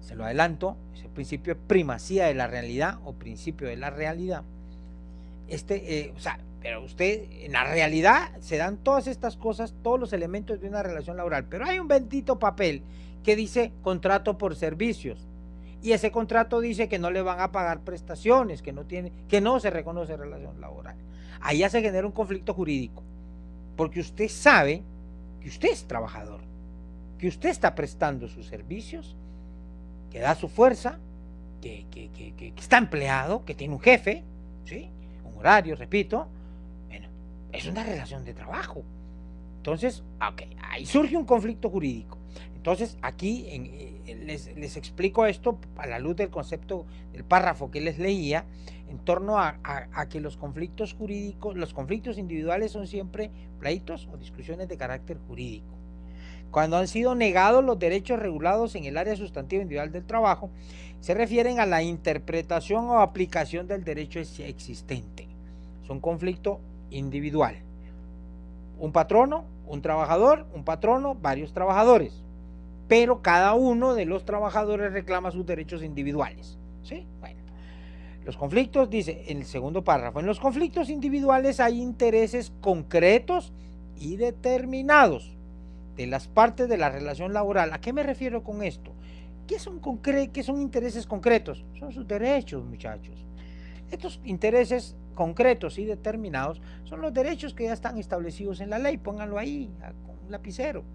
se lo adelanto, ese principio es primacía de la realidad o principio de la realidad. Pero usted, en la realidad se dan todas estas cosas, todos los elementos de una relación laboral, pero hay un bendito papel que dice contrato por servicios, y ese contrato dice que no le van a pagar prestaciones, que no se reconoce relación laboral. Ahí ya se genera un conflicto jurídico, porque usted sabe que usted es trabajador, que usted está prestando sus servicios, que da su fuerza, que está empleado, que tiene un jefe, ¿sí? Un horario, repito. Bueno, es una relación de trabajo. Entonces, okay, ahí surge un conflicto jurídico. Entonces, aquí les explico esto a la luz del concepto del párrafo que les leía, en torno a que los conflictos jurídicos, los conflictos individuales son siempre pleitos o discusiones de carácter jurídico. Cuando han sido negados los derechos regulados en el área sustantiva individual del trabajo, se refieren a la interpretación o aplicación del derecho existente. Es un conflicto individual. Un patrono, un trabajador, un patrono, varios trabajadores. Pero cada uno de los trabajadores reclama sus derechos individuales. ¿Sí? Bueno, los conflictos, dice en el segundo párrafo, en los conflictos individuales hay intereses concretos y determinados de las partes de la relación laboral. ¿A qué me refiero con esto? ¿Qué son intereses concretos? Son sus derechos, muchachos. Estos intereses concretos y determinados son los derechos que ya están establecidos en la ley. Pónganlo ahí con un lapicero.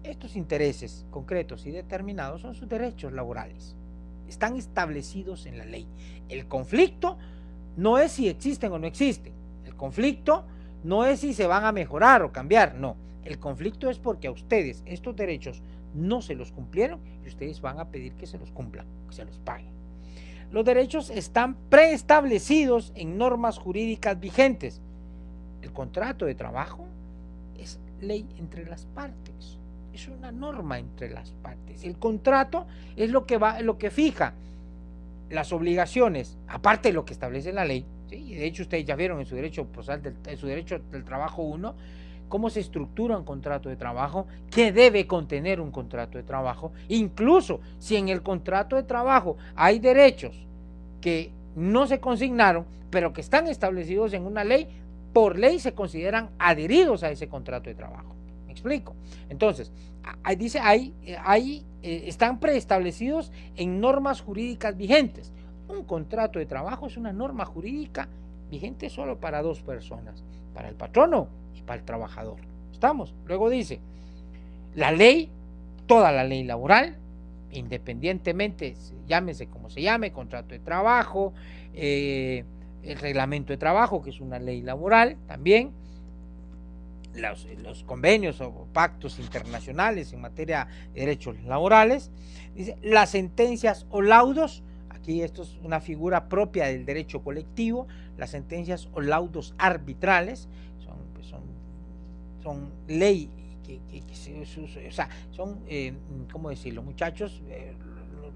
Estos intereses concretos y determinados son sus derechos laborales. Están establecidos en la ley. El conflicto no es si existen o no existen. El conflicto no es si se van a mejorar o cambiar, no. El conflicto es porque a ustedes estos derechos no se los cumplieron y ustedes van a pedir que se los cumplan, que se los paguen. Los derechos están preestablecidos en normas jurídicas vigentes. El contrato de trabajo es ley entre las partes. Es una norma entre las partes. El contrato es lo que fija las obligaciones, aparte de lo que establece la ley. ¿Sí? Y de hecho ustedes ya vieron en su derecho del trabajo 1 cómo se estructura un contrato de trabajo, qué debe contener un contrato de trabajo. Incluso si en el contrato de trabajo hay derechos que no se consignaron, pero que están establecidos en una ley, por ley se consideran adheridos a ese contrato de trabajo. ¿Me explico? Entonces, dice ahí están preestablecidos en normas jurídicas vigentes. Un contrato de trabajo es una norma jurídica vigente solo para dos personas, para el patrono y para el trabajador. ¿Estamos? Luego dice, la ley, toda la ley laboral, independientemente, llámese como se llame, contrato de trabajo, el reglamento de trabajo, que es una ley laboral también, los convenios o pactos internacionales en materia de derechos laborales, dice, las sentencias o laudos, aquí esto es una figura propia del derecho colectivo, las sentencias o laudos arbitrales, son ley, o sea, son, ¿cómo decirlo, muchachos?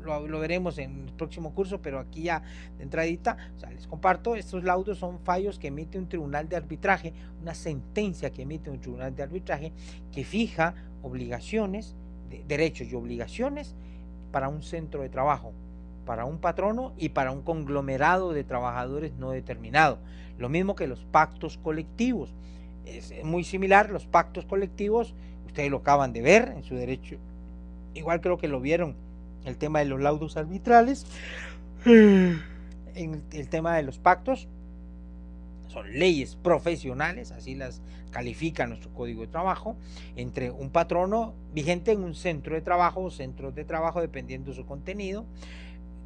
Lo veremos en el próximo curso, pero aquí ya de entradita, o sea, les comparto, estos laudos son fallos que emite un tribunal de arbitraje, una sentencia que emite un tribunal de arbitraje que fija obligaciones, derechos y obligaciones para un centro de trabajo, para un patrono y para un conglomerado de trabajadores no determinado. Lo mismo que los pactos colectivos. Es muy similar, los pactos colectivos, ustedes lo acaban de ver en su derecho, igual creo que lo vieron, el tema de los laudos arbitrales, en el tema de los pactos, son leyes profesionales, así las califica nuestro Código de Trabajo, entre un patrono vigente en un centro de trabajo o centros de trabajo, dependiendo de su contenido,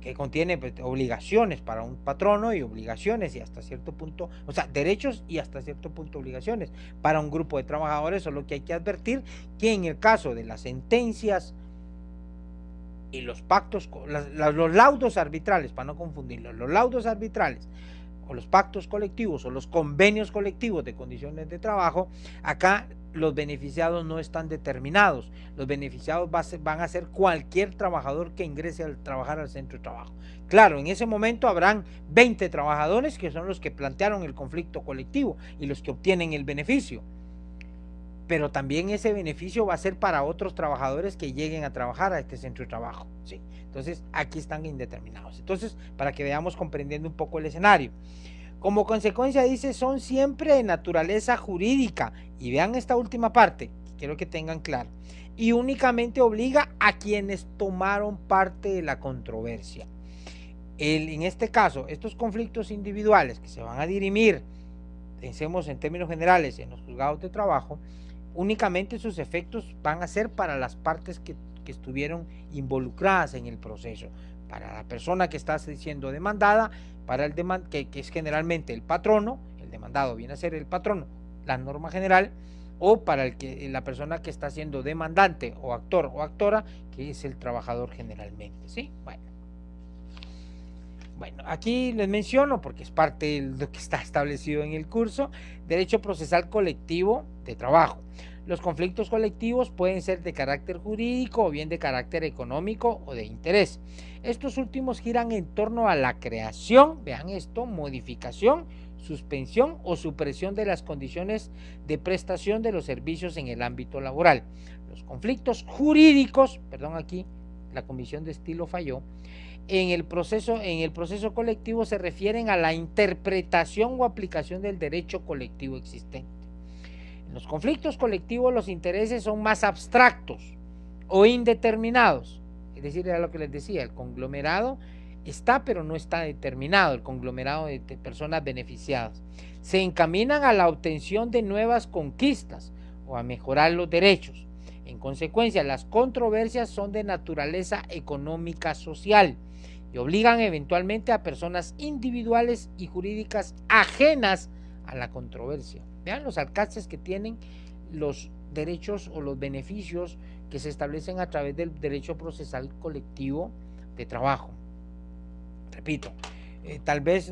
que contiene obligaciones para un patrono y obligaciones y hasta cierto punto, o sea, derechos y hasta cierto punto obligaciones para un grupo de trabajadores. Solo que hay que advertir que en el caso de las sentencias y los pactos, los laudos arbitrales, para no confundirlos, los laudos arbitrales o los pactos colectivos o los convenios colectivos de condiciones de trabajo, acá los beneficiados no están determinados. Los beneficiados van a ser cualquier trabajador que ingrese a trabajar al centro de trabajo. Claro, en ese momento habrán 20 trabajadores que son los que plantearon el conflicto colectivo y los que obtienen el beneficio. Pero también ese beneficio va a ser para otros trabajadores que lleguen a trabajar a este centro de trabajo. ¿Sí? Entonces, aquí están indeterminados. Entonces, para que veamos comprendiendo un poco el escenario. Como consecuencia, dice, son siempre de naturaleza jurídica. Y vean esta última parte, quiero que tengan claro, y únicamente obliga a quienes tomaron parte de la controversia. En este caso, estos conflictos individuales que se van a dirimir, pensemos en términos generales, en los juzgados de trabajo, únicamente sus efectos van a ser para las partes que estuvieron involucradas en el proceso, para la persona que está siendo demandada, para el que es generalmente el patrono, el demandado viene a ser el patrono, la norma general, o para la persona que está siendo demandante o actor o actora, que es el trabajador generalmente, ¿sí? Bueno, aquí les menciono, porque es parte de lo que está establecido en el curso, derecho procesal colectivo de trabajo. Los conflictos colectivos pueden ser de carácter jurídico o bien de carácter económico o de interés. Estos últimos giran en torno a la creación, vean esto, modificación, suspensión o supresión de las condiciones de prestación de los servicios en el ámbito laboral. Los conflictos jurídicos, perdón, aquí la comisión de estilo falló, en el proceso colectivo se refieren a la interpretación o aplicación del derecho colectivo existente. En los conflictos colectivos los intereses son más abstractos o indeterminados, es decir, era lo que les decía, el conglomerado está pero no está determinado, el conglomerado de personas beneficiadas. Se encaminan a la obtención de nuevas conquistas o a mejorar los derechos. En consecuencia, las controversias son de naturaleza económica social y obligan eventualmente a personas individuales y jurídicas ajenas a la controversia. Vean los alcances que tienen los derechos o los beneficios que se establecen a través del derecho procesal colectivo de trabajo. Repito, tal vez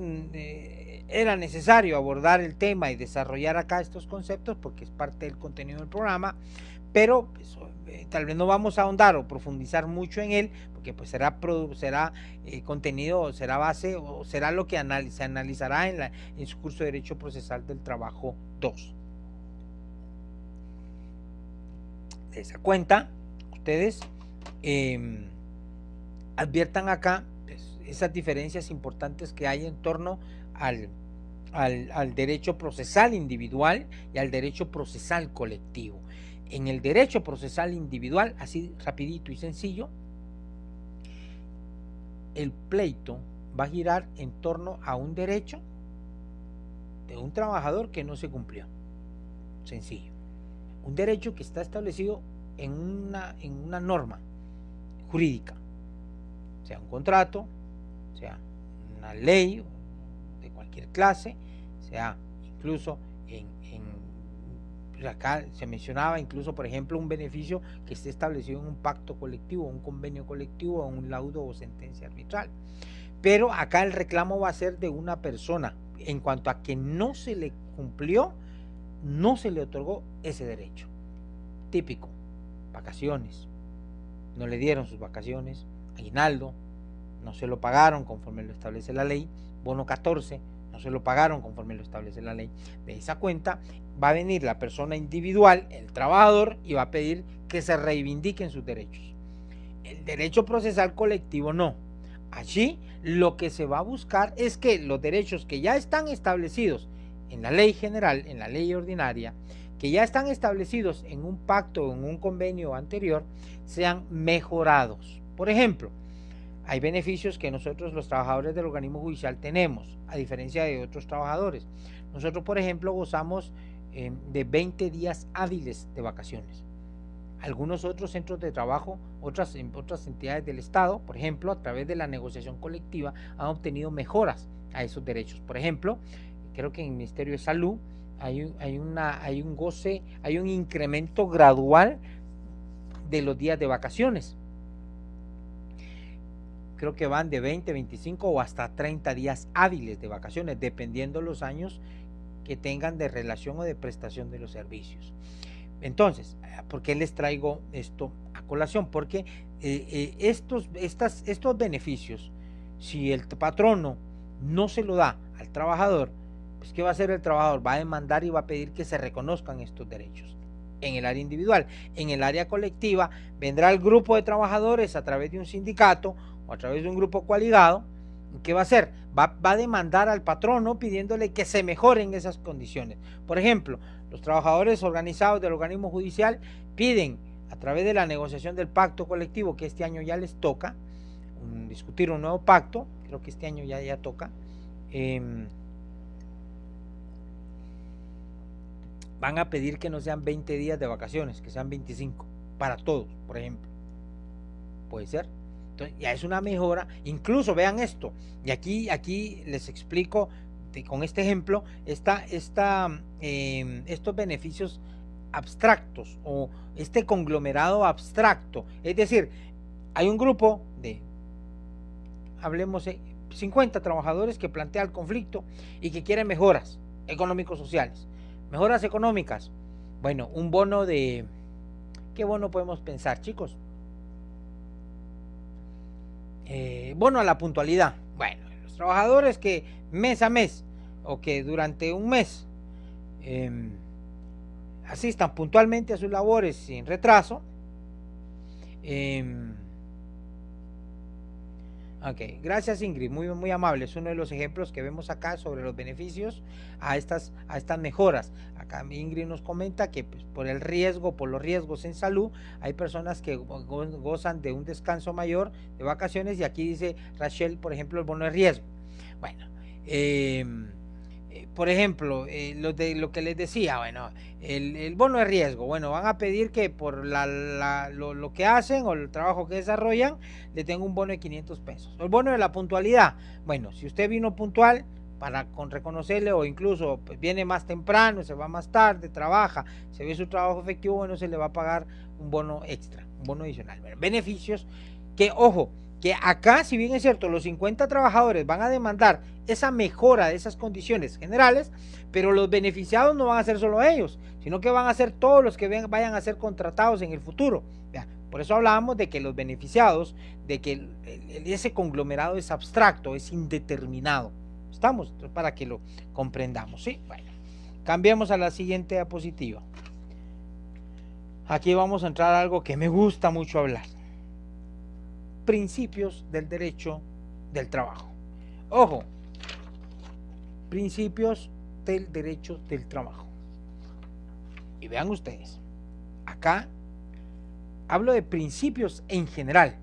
era necesario abordar el tema y desarrollar acá estos conceptos porque es parte del contenido del programa, pero pues, tal vez no vamos a ahondar o profundizar mucho en él, porque pues será contenido, será base o será lo que se analizará en su curso de Derecho Procesal del Trabajo 2. De esa cuenta, ustedes adviertan acá pues, esas diferencias importantes que hay en torno al derecho procesal individual y al derecho procesal colectivo. En el derecho procesal individual, así rapidito y sencillo, el pleito va a girar en torno a un derecho de un trabajador que no se cumplió. Sencillo. Un derecho que está establecido en una norma jurídica, sea un contrato, sea una ley de cualquier clase, sea incluso acá se mencionaba incluso, por ejemplo, un beneficio que esté establecido en un pacto colectivo, un convenio colectivo, un laudo o sentencia arbitral. Pero acá el reclamo va a ser de una persona en cuanto a que no se le cumplió, no se le otorgó ese derecho. Típico, vacaciones, no le dieron sus vacaciones, aguinaldo, no se lo pagaron conforme lo establece la ley, bono 14, no se lo pagaron conforme lo establece la ley. De esa cuenta va a venir la persona individual, el trabajador, y va a pedir que se reivindiquen sus derechos. El derecho procesal colectivo no. Allí lo que se va a buscar es que los derechos que ya están establecidos en la ley general, en la ley ordinaria, que ya están establecidos en un pacto o en un convenio anterior, sean mejorados. Por ejemplo, hay beneficios que nosotros los trabajadores del organismo judicial tenemos, a diferencia de otros trabajadores. Nosotros, por ejemplo, gozamos de 20 días hábiles de vacaciones. Algunos otros centros de trabajo, otras entidades del Estado, por ejemplo, a través de la negociación colectiva, han obtenido mejoras a esos derechos. Por ejemplo, creo que en el Ministerio de Salud hay un goce, hay un incremento gradual de los días de vacaciones. Creo que van de 20, 25 o hasta 30 días hábiles de vacaciones, dependiendo los años que tengan de relación o de prestación de los servicios. Entonces, ¿por qué les traigo esto a colación? Porque estos beneficios, si el patrono no se lo da al trabajador, pues ¿qué va a hacer el trabajador? Va a demandar y va a pedir que se reconozcan estos derechos en el área individual. En el área colectiva vendrá el grupo de trabajadores a través de un sindicato o a través de un grupo coaligado. ¿Qué va a hacer? Va a demandar al patrono pidiéndole que se mejoren esas condiciones. Por ejemplo, Los trabajadores organizados del organismo judicial piden, a través de la negociación del pacto colectivo, que este año ya les toca, discutir un nuevo pacto, creo que este año ya toca, van a pedir que no sean 20 días de vacaciones, que sean 25, para todos, por ejemplo. Puede ser. Entonces, ya es una mejora. Incluso vean esto, y aquí les explico con este ejemplo estos beneficios abstractos o este conglomerado abstracto. Es decir, hay un grupo de, hablemos, 50 trabajadores que plantea el conflicto y que quieren mejoras económico-sociales. Mejoras económicas. Bueno, un bono de... ¿Qué bono podemos pensar, chicos? Bono a la puntualidad. Bueno, los trabajadores que mes a mes o que durante un mes asistan puntualmente a sus labores sin retraso. Ok, gracias Ingrid, muy amable. Es uno de los ejemplos que vemos acá sobre los beneficios a estas mejoras. Acá Ingrid nos comenta que pues, por los riesgos en salud, hay personas que gozan de un descanso mayor, de vacaciones, y aquí dice Rachel, por ejemplo, el bono de riesgo. Bueno, por ejemplo, lo que les decía, bueno, el bono de riesgo, bueno, van a pedir que por lo que hacen o el trabajo que desarrollan, le tenga un bono de 500 pesos. El bono de la puntualidad, bueno, si usted vino puntual, con reconocerle, o incluso pues, viene más temprano, se va más tarde, trabaja, se ve su trabajo efectivo, bueno, se le va a pagar un bono extra, un bono adicional. Bueno, beneficios que, ojo, que acá, si bien es cierto, los 50 trabajadores van a demandar esa mejora de esas condiciones generales, pero los beneficiados no van a ser solo ellos, sino que van a ser todos los que vayan a ser contratados en el futuro. Por eso hablábamos de que los beneficiados, de que ese conglomerado es abstracto, es indeterminado. ¿Estamos? Entonces, para que lo comprendamos, ¿sí? Bueno, cambiemos a la siguiente diapositiva. Aquí vamos a entrar a algo que me gusta mucho hablar. Principios del derecho del trabajo. Ojo, principios del derecho del trabajo. Y vean ustedes, acá hablo de principios en general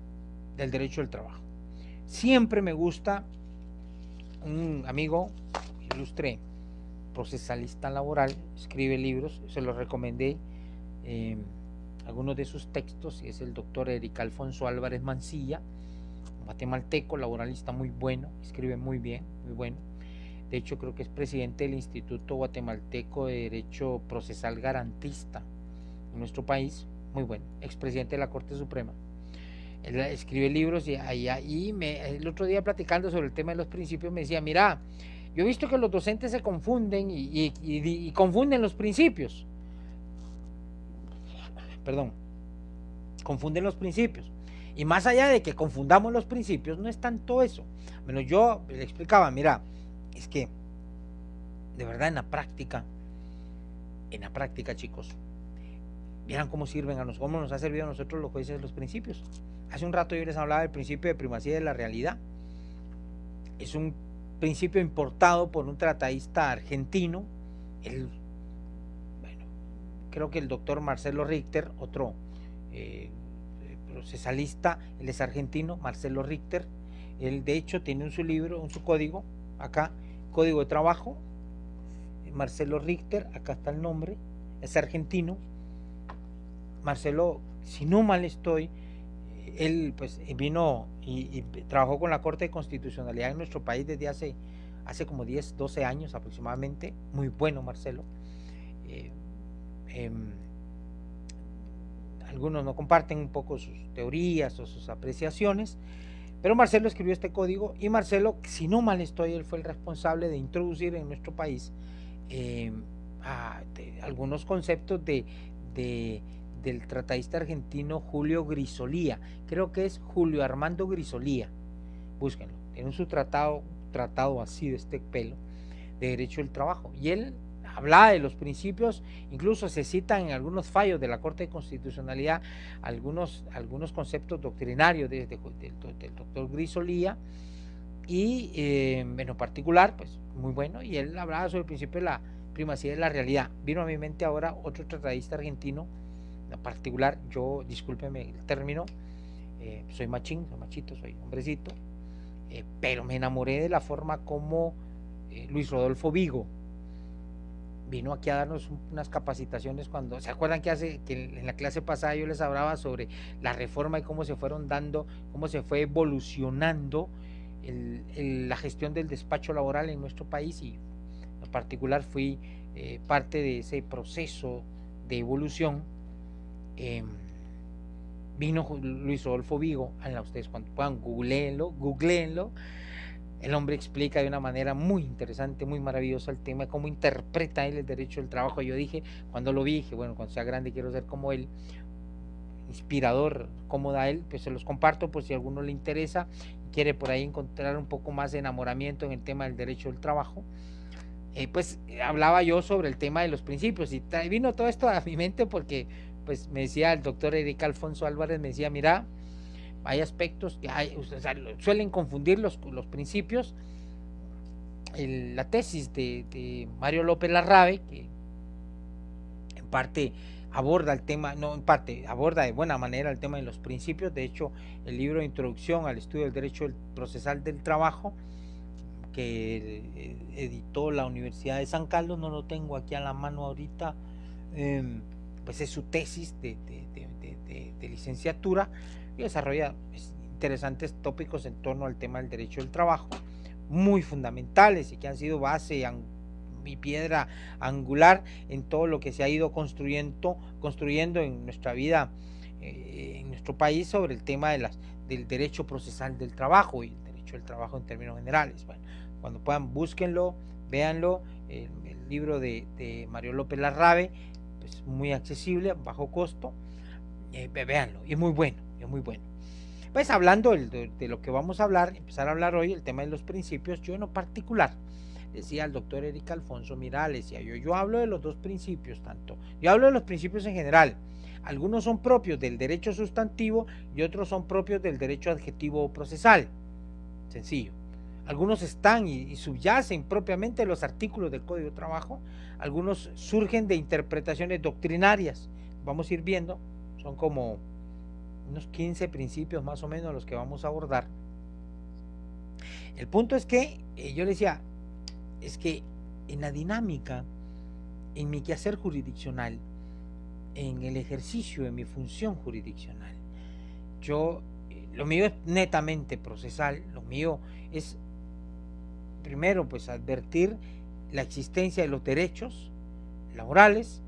del derecho del trabajo. Siempre me gusta un amigo ilustre, procesalista laboral, escribe libros, se los recomendé algunos de sus textos, y es el doctor Eric Alfonso Álvarez Mancilla, guatemalteco, laboralista muy bueno, escribe muy bien, muy bueno. De hecho, creo que es presidente del Instituto Guatemalteco de Derecho Procesal Garantista en nuestro país, muy bueno, expresidente de la Corte Suprema. Él escribe libros y el otro día platicando sobre el tema de los principios me decía, mira, yo he visto que los docentes se confunden y confunden los principios. Confunden los principios. Y más allá de que confundamos los principios, no es tanto eso. Bueno, yo le explicaba, mira, es que de verdad en la práctica, chicos, vieran cómo sirven a nosotros, cómo nos ha servido a nosotros los jueces los principios. Hace un rato yo les hablaba del principio de primacía de la realidad. Es un principio importado por un tratadista argentino, creo que el doctor Marcelo Richter, otro procesalista, él es argentino, Marcelo Richter. Él de hecho tiene en su libro, en su código, acá, Código de Trabajo, Marcelo Richter, acá está el nombre, es argentino. Marcelo, si no mal estoy, él pues vino y trabajó con la Corte de Constitucionalidad en nuestro país desde hace como 10, 12 años aproximadamente. Muy bueno Marcelo. Algunos no comparten un poco sus teorías o sus apreciaciones, pero Marcelo escribió este código, y Marcelo, si no mal estoy, él fue el responsable de introducir en nuestro país algunos conceptos del tratadista argentino Julio Grisolía. Creo que es Julio Armando Grisolía, búsquenlo, tiene su tratado así de este pelo de derecho del trabajo, y él hablaba de los principios, incluso se citan en algunos fallos de la Corte de Constitucionalidad algunos conceptos doctrinarios del doctor Grisolía, y en particular, pues muy bueno, y él hablaba sobre el principio primacía de la realidad. Vino a mi mente ahora otro tratadista argentino, en particular, yo, discúlpeme el término, soy machín, soy machito, soy hombrecito, pero me enamoré de la forma como Luis Rodolfo Vigo vino aquí a darnos unas capacitaciones. Cuando se acuerdan que en la clase pasada yo les hablaba sobre la reforma y cómo se fueron dando, cómo se fue evolucionando la gestión del despacho laboral en nuestro país, y en particular fui parte de ese proceso de evolución. Vino Luis Rodolfo Vigo, ustedes cuando puedan googleenlo. El hombre explica de una manera muy interesante, muy maravillosa el tema, cómo interpreta él el derecho del trabajo. Yo dije, cuando lo vi, dije, bueno, cuando sea grande quiero ser como él, inspirador, cómo da él, pues se los comparto por si a alguno le interesa, quiere por ahí encontrar un poco más de enamoramiento en el tema del derecho del trabajo. Pues hablaba yo sobre el tema de los principios, y vino todo esto a mi mente porque pues me decía el doctor Eric Alfonso Álvarez, me decía, mira, hay aspectos que suelen confundir los principios. La tesis de Mario López Larrabe, que en parte aborda el tema, no en parte, aborda de buena manera el tema de los principios. De hecho, el libro de Introducción al Estudio del Derecho Procesal del Trabajo, que editó la Universidad de San Carlos, no lo tengo aquí a la mano ahorita, pues es su tesis de licenciatura, y desarrolla interesantes tópicos en torno al tema del derecho del trabajo, muy fundamentales y que han sido base y piedra angular en todo lo que se ha ido construyendo en nuestra vida, en nuestro país, sobre el tema del derecho procesal del trabajo y el derecho del trabajo en términos generales. Bueno, cuando puedan, búsquenlo, véanlo, el libro de Mario López Larrabe, pues muy accesible, bajo costo, véanlo, y es muy bueno, es muy bueno. Pues hablando de lo que vamos a hablar, empezar a hablar hoy, el tema de los principios, yo en lo particular, decía el doctor Eric Alfonso, mira, le decía yo hablo de los dos principios, yo hablo de los principios en general, algunos son propios del derecho sustantivo y otros son propios del derecho adjetivo o procesal, sencillo. Algunos están y subyacen propiamente los artículos del Código de Trabajo, algunos surgen de interpretaciones doctrinarias, vamos a ir viendo, son como unos 15 principios más o menos los que vamos a abordar. El punto es que yo le decía, es que en la dinámica, en mi quehacer jurisdiccional, en el ejercicio de mi función jurisdiccional, lo mío es netamente procesal. Lo mío es, primero, pues advertir la existencia de los derechos laborales,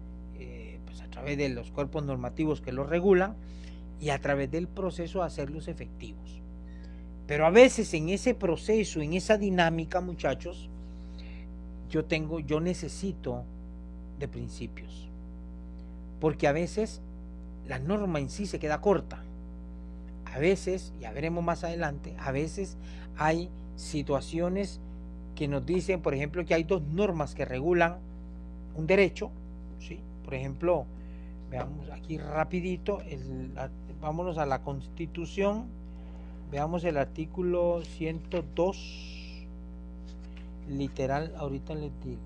pues a través de los cuerpos normativos que los regulan, y a través del proceso hacerlos efectivos. Pero a veces en ese proceso, en esa dinámica, muchachos, yo necesito de principios, porque a veces la norma en sí se queda corta. A veces, ya veremos más adelante, a veces hay situaciones que nos dicen, por ejemplo, que hay dos normas que regulan un derecho, ¿sí? Por ejemplo, veamos aquí rapidito, vámonos a la Constitución, veamos el artículo 102, literal, ahorita les digo.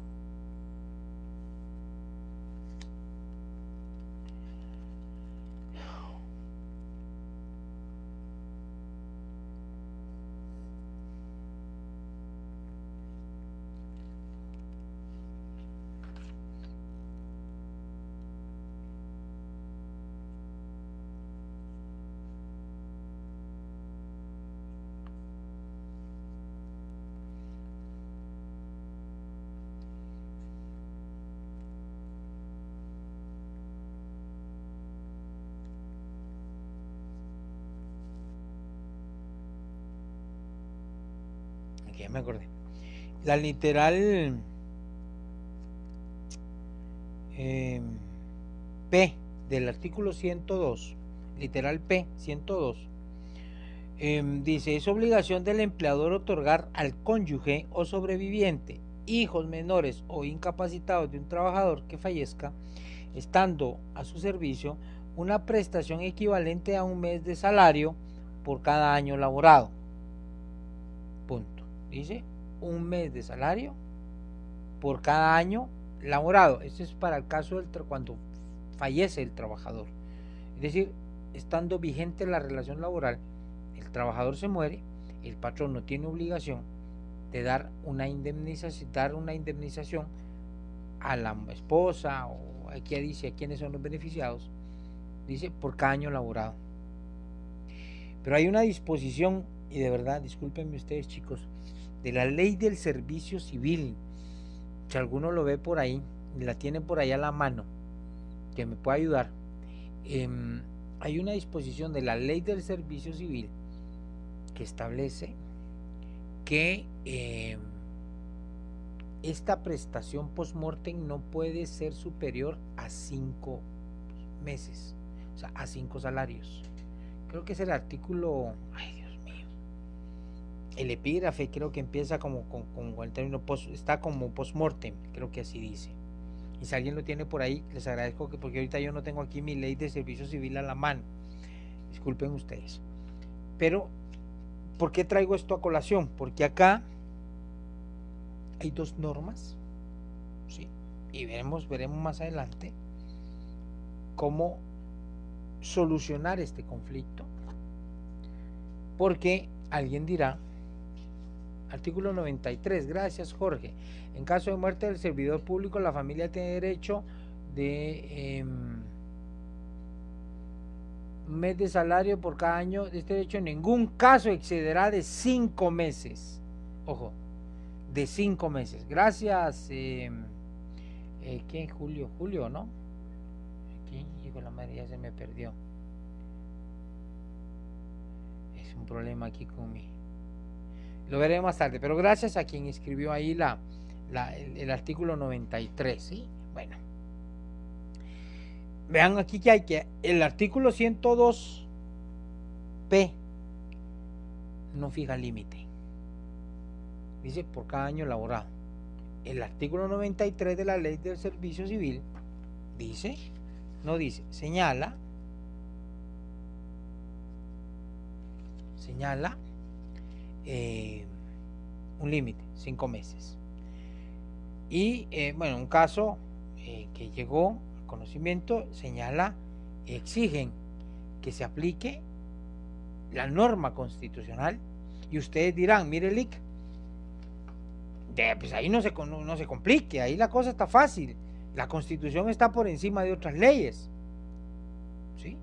Ya me acordé. La literal P del artículo 102, literal P 102, dice, es obligación del empleador otorgar al cónyuge o sobreviviente, hijos menores o incapacitados de un trabajador que fallezca, estando a su servicio, una prestación equivalente a un mes de salario por cada año laborado. Punto. Dice, un mes de salario por cada año laborado. Esto es para el caso cuando fallece el trabajador. Es decir, estando vigente la relación laboral, el trabajador se muere, el patrón no tiene obligación de dar una indemnización a la esposa, o aquí dice a quiénes son los beneficiados, dice por cada año laborado. Pero hay una disposición, y de verdad, discúlpenme ustedes chicos, de la ley del servicio civil, si alguno lo ve por ahí, y la tiene por ahí a la mano, que me pueda ayudar. Hay una disposición de la ley del servicio civil que establece que esta prestación post-mortem no puede ser superior a 5 meses, o sea, a 5 salarios. Creo que es el artículo, ay Dios mío, el epígrafe creo que empieza como con el término está como post-mortem, creo que así dice. Y si alguien lo tiene por ahí, les agradezco porque ahorita yo no tengo aquí mi ley de servicio civil a la mano. Disculpen ustedes. Pero, ¿por qué traigo esto a colación? Porque acá hay dos normas, ¿sí? Y veremos más adelante cómo solucionar este conflicto. Porque alguien dirá, artículo 93, gracias Jorge, en caso de muerte del servidor público, la familia tiene derecho de un mes de salario por cada año. Este derecho en ningún caso excederá de 5 meses. Ojo, de 5 meses. Gracias, ¿qué? Julio, ¿no? Aquí, hijo de la madre, ya se me perdió. Es un problema aquí con mi... Lo veré más tarde, pero gracias a quien escribió ahí el artículo 93, ¿sí? Bueno. Vean aquí que hay que el artículo 102p no fija límite. Dice por cada año laborado. El artículo 93 de la ley del servicio civil dice, no dice, señala un límite, 5 meses. Y bueno, un caso que llegó al conocimiento señala, exigen que se aplique la norma constitucional. Y ustedes dirán, mire Lic, pues ahí no se complique, ahí la cosa está fácil, la Constitución está por encima de otras leyes, ¿sí?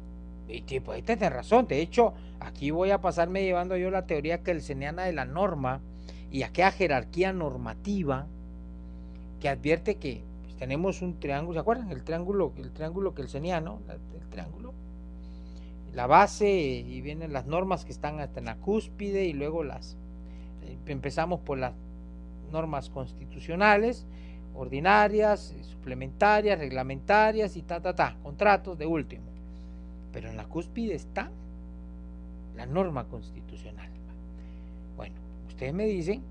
Y pues ahí tenés razón. De hecho, aquí voy a pasarme llevando yo la teoría kelseniana de la norma y aquella jerarquía normativa que advierte que pues, tenemos un triángulo, ¿se acuerdan? El triángulo kelseniano, el triángulo, la base, y vienen las normas que están hasta en la cúspide, y luego empezamos por las normas constitucionales, ordinarias, suplementarias, reglamentarias y contratos de último. Pero en la cúspide está la norma constitucional. Bueno, ustedes me dicen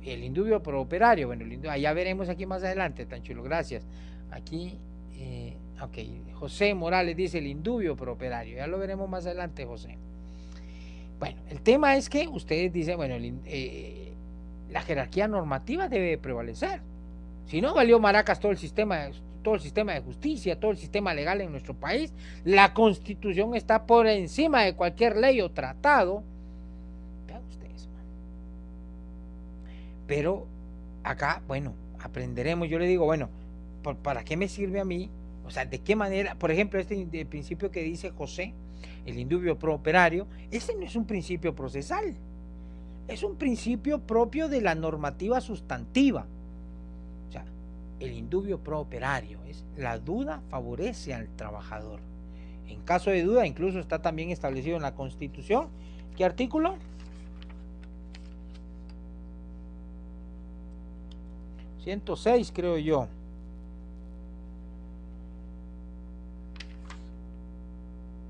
el indubio pro operario. Bueno, allá veremos aquí más adelante, tan chulo, gracias. Aquí, ok, José Morales dice el indubio pro operario, ya lo veremos más adelante, José. Bueno, el tema es que ustedes dicen, bueno, la jerarquía normativa debe prevalecer. Si no, valió maracas todo el sistema de justicia, todo el sistema legal en nuestro país. La Constitución está por encima de cualquier ley o tratado. Vean ustedes. Pero acá, bueno, aprenderemos. Yo le digo, bueno, ¿para qué me sirve a mí? O sea, ¿de qué manera? Por ejemplo, este principio que dice José, el indubio pro operario, ese no es un principio procesal. Es un principio propio de la normativa sustantiva. O sea, el indubio pro operario es la duda favorece al trabajador. En caso de duda, incluso está también establecido en la Constitución. ¿Qué artículo? 106, creo yo.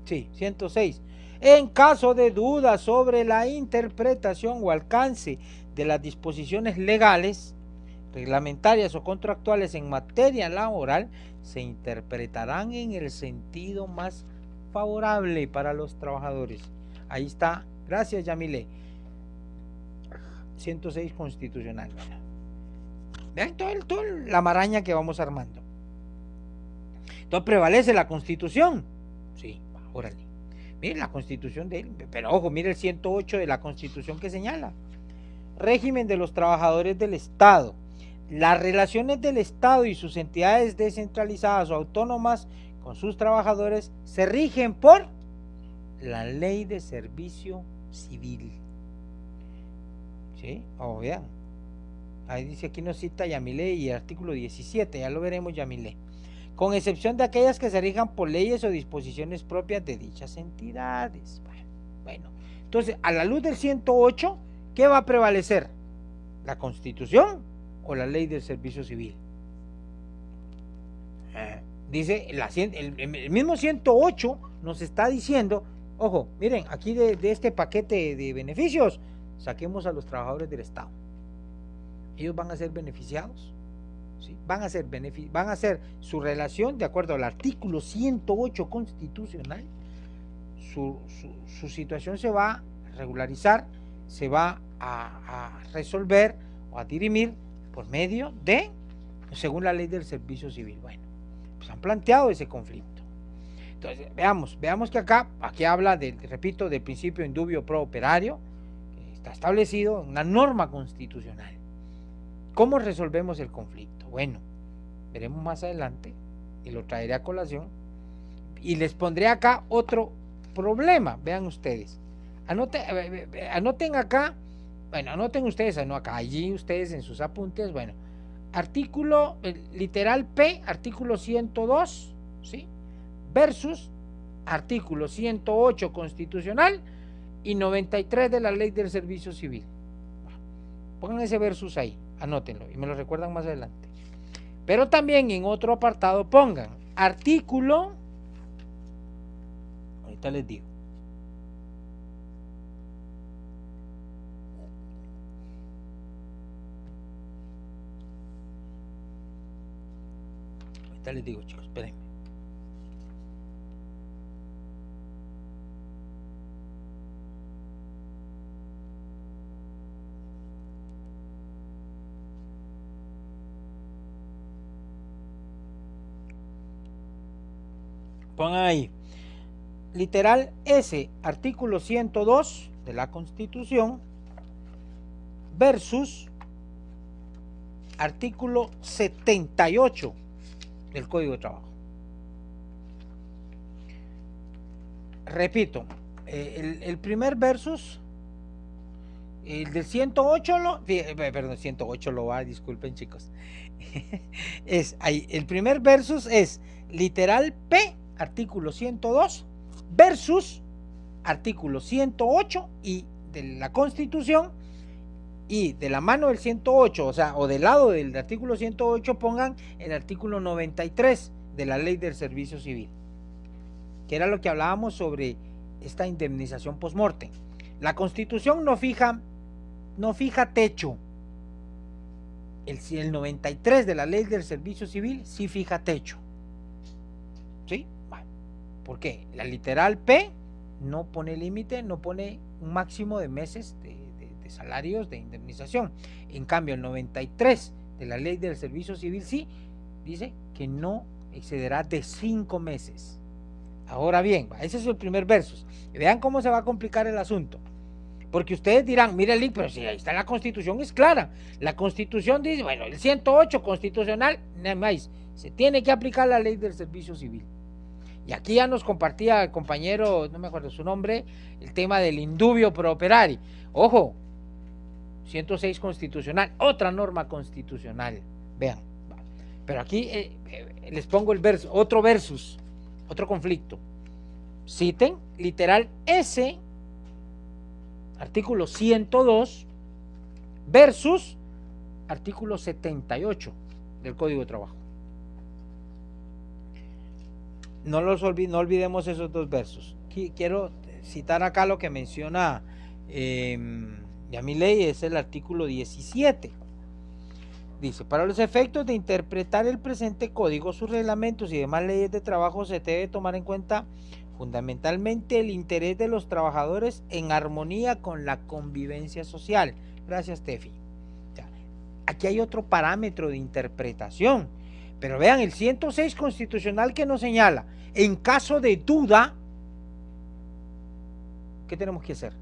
Sí, 106. En caso de duda sobre la interpretación o alcance de las disposiciones legales, reglamentarias o contractuales en materia laboral, se interpretarán en el sentido más favorable para los trabajadores. Ahí está. Gracias, Yamile. 106 constitucional. Vean toda la maraña que vamos armando. Entonces prevalece la Constitución. Sí, órale. Miren la Constitución de él, pero ojo, mire el 108 de la Constitución que señala. Régimen de los trabajadores del Estado. Las relaciones del Estado y sus entidades descentralizadas o autónomas con sus trabajadores se rigen por la Ley de Servicio Civil. ¿Sí? Oh, vean. Ahí dice, aquí nos cita Yamile y el artículo 17, ya lo veremos Yamile. Con excepción de aquellas que se rijan por leyes o disposiciones propias de dichas entidades. Bueno, entonces, a la luz del 108, ¿qué va a prevalecer? ¿La Constitución o la Ley del Servicio Civil? Dice, el mismo 108 nos está diciendo, ojo, miren, aquí de este paquete de beneficios, saquemos a los trabajadores del Estado. Ellos van a ser beneficiados, ¿sí? Van a ser su relación, de acuerdo al artículo 108 constitucional, su situación se va a regularizar, se va a resolver o a dirimir por medio de, según la Ley del Servicio Civil. Bueno, pues han planteado ese conflicto. Entonces, veamos que aquí habla, repito, del principio indubio pro operario, que está establecido en una norma constitucional. ¿Cómo resolvemos el conflicto? Bueno, veremos más adelante y lo traeré a colación y les pondré acá otro problema. Vean ustedes, anoten acá, bueno, anoten ustedes, no acá, allí ustedes en sus apuntes, bueno, artículo, literal P, artículo 102, ¿sí? Versus artículo 108 constitucional y 93 de la Ley del Servicio Civil. Pongan ese versus ahí, anótenlo y me lo recuerdan más adelante. Pero también en otro apartado pongan artículo, ahorita les digo, chicos, espérenme. Pongan ahí, literal S, artículo 102 de la Constitución versus artículo 78 del Código de Trabajo. Repito, el primer versus, el del 108 108 va, disculpen chicos. Es ahí, el primer versus es literal P, artículo 102 versus artículo 108 y de la Constitución, y de la mano del 108, o del lado del artículo 108 pongan el artículo 93 de la Ley del Servicio Civil, que era lo que hablábamos sobre esta indemnización post-mortem. La Constitución no fija techo. El 93 de la Ley del Servicio Civil sí fija techo. ¿Sí? Bueno, ¿por qué? La literal P no pone límite, no pone un máximo de meses de salarios de indemnización. En cambio, el 93 de la Ley del Servicio Civil sí dice que no excederá de 5 meses. Ahora bien, ese es el primer versus. Vean cómo se va a complicar el asunto. Porque ustedes dirán, mire Link, pero si ahí está la Constitución, es clara. La Constitución dice, bueno, el 108 constitucional, nada más, se tiene que aplicar la Ley del Servicio Civil. Y aquí ya nos compartía el compañero, no me acuerdo su nombre, el tema del indubio pro operario. Ojo, 106 constitucional, otra norma constitucional. Vean, pero aquí les pongo el verso, otro versus, otro conflicto. Citen literal S, artículo 102 versus artículo 78 del Código de Trabajo. No olvidemos esos dos versos. Quiero citar acá lo que menciona Yamile, es el artículo 17. Dice, para los efectos de interpretar el presente código, sus reglamentos y demás leyes de trabajo se debe tomar en cuenta fundamentalmente el interés de los trabajadores en armonía con la convivencia social. Gracias, Tefi. aquí hay otro parámetro de interpretación. Pero vean, el 106 constitucional que nos señala, en caso de duda, ¿qué tenemos que hacer?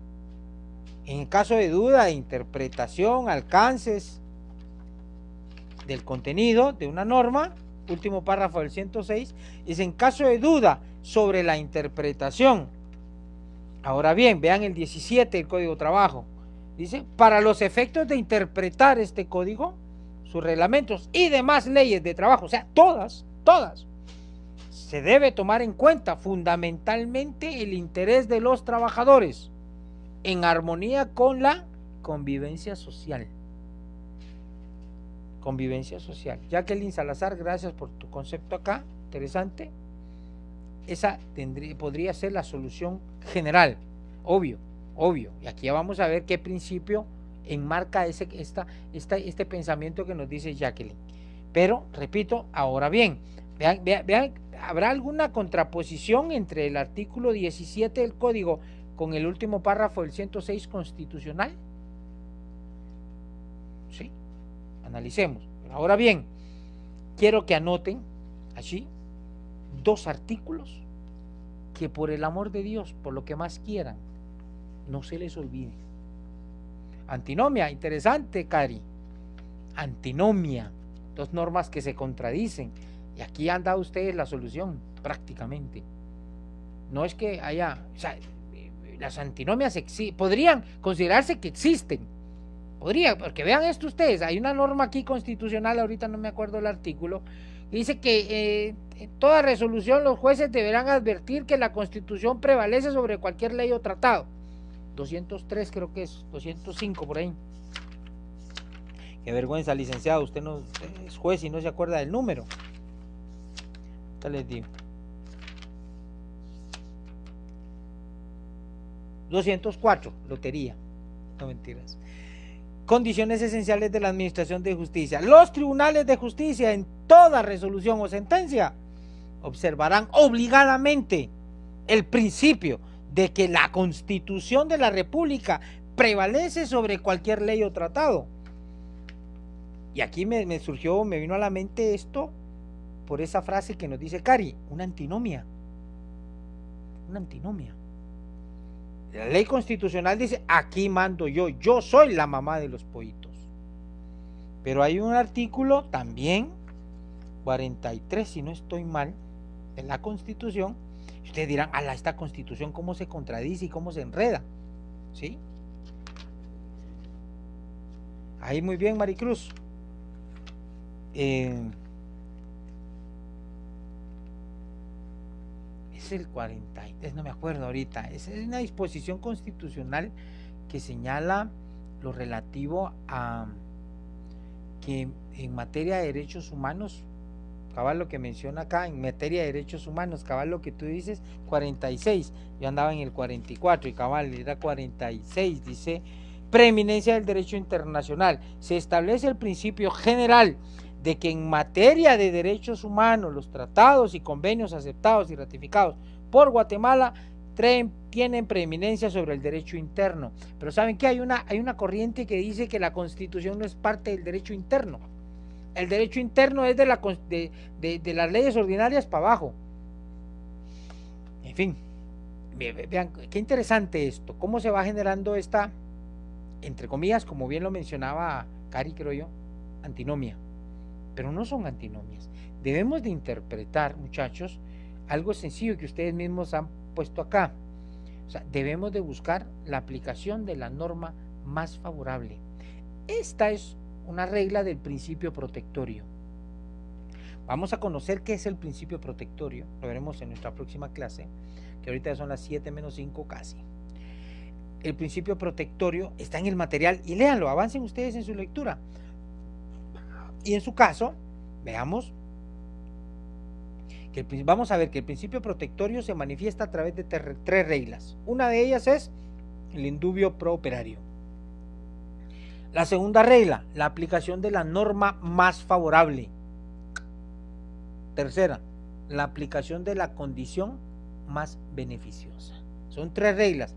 En caso de duda de interpretación, alcances del contenido de una norma, último párrafo del 106, es en caso de duda sobre la interpretación. Ahora bien, vean el 17 del Código de Trabajo. Dice, para los efectos de interpretar este código, sus reglamentos y demás leyes de trabajo, o sea, todas, se debe tomar en cuenta fundamentalmente el interés de los trabajadores en armonía con la convivencia social. Convivencia social. Jacqueline Salazar, gracias por tu concepto acá, interesante. Esa podría ser la solución general, obvio. Y aquí ya vamos a ver qué principio enmarca este pensamiento que nos dice Jacqueline. Pero, repito, ahora bien, vean, ¿habrá alguna contraposición entre el artículo 17 del Código con el último párrafo del 106 constitucional? Sí, analicemos. Ahora bien, quiero que anoten allí 2 artículos que por el amor de Dios, por lo que más quieran, no se les olvide. Antinomia, interesante, Cari. Antinomia, 2 normas que se contradicen. Y aquí han dado ustedes la solución, prácticamente. No es que haya, o sea, las antinomias podrían considerarse que existen. Podría, porque vean esto ustedes, hay una norma aquí constitucional, ahorita no me acuerdo el artículo, que dice que en toda resolución los jueces deberán advertir que la Constitución prevalece sobre cualquier ley o tratado. 203 creo que es, 205 por ahí. Qué vergüenza, licenciado, usted no es juez y no se acuerda del número. Ya les digo. 204, lotería. No, mentiras. Condiciones esenciales de la administración de justicia. Los tribunales de justicia en toda resolución o sentencia observarán obligadamente el principio de que la Constitución de la República prevalece sobre cualquier ley o tratado. Y aquí me vino a la mente esto por esa frase que nos dice Cari, una antinomia. Una antinomia. La ley constitucional dice, aquí mando yo soy la mamá de los pollitos. Pero hay un artículo también, 43, si no estoy mal, de la Constitución. Ustedes dirán, esta Constitución cómo se contradice y cómo se enreda. ¿Sí? Ahí muy bien, Maricruz. Es el 43, no me acuerdo ahorita. Es una disposición constitucional que señala lo relativo a que en materia de derechos humanos, cabal lo que menciona acá, en materia de derechos humanos, cabal lo que tú dices, 46, yo andaba en el 44 y cabal era 46, dice, preeminencia del derecho internacional, se establece el principio general de que en materia de derechos humanos, los tratados y convenios aceptados y ratificados por Guatemala tienen preeminencia sobre el derecho interno. Pero ¿saben qué? Hay una corriente que dice que la Constitución no es parte del derecho interno. El derecho interno es de las leyes ordinarias para abajo. En fin, vean qué interesante esto, cómo se va generando esta, entre comillas, como bien lo mencionaba Cari, creo yo, antinomia. Pero no son antinomias. Debemos de interpretar, muchachos, algo sencillo que ustedes mismos han puesto acá. O sea, debemos de buscar la aplicación de la norma más favorable. Esta es una regla del principio protectorio. Vamos a conocer qué es el principio protectorio. Lo veremos en nuestra próxima clase, que ahorita son las 7:05 casi. El principio protectorio está en el material y léanlo, avancen ustedes en su lectura. Y en su caso, veamos que vamos a ver que el principio protectorio se manifiesta a través de 3 reglas. Una de ellas es el indubio pro operario. La segunda regla, la aplicación de la norma más favorable. Tercera, la aplicación de la condición más beneficiosa. Son 3 reglas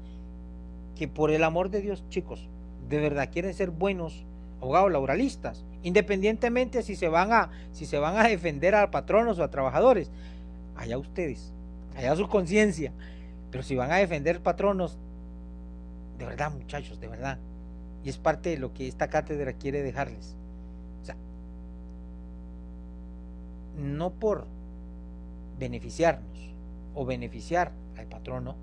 que, por el amor de Dios, chicos, de verdad quieren ser buenos abogados laboralistas independientemente si se van a defender a patronos o a trabajadores, allá ustedes, allá su conciencia, pero si van a defender patronos, de verdad muchachos, de verdad, y es parte de lo que esta cátedra quiere dejarles, o sea, no por beneficiarnos o beneficiar al patrono,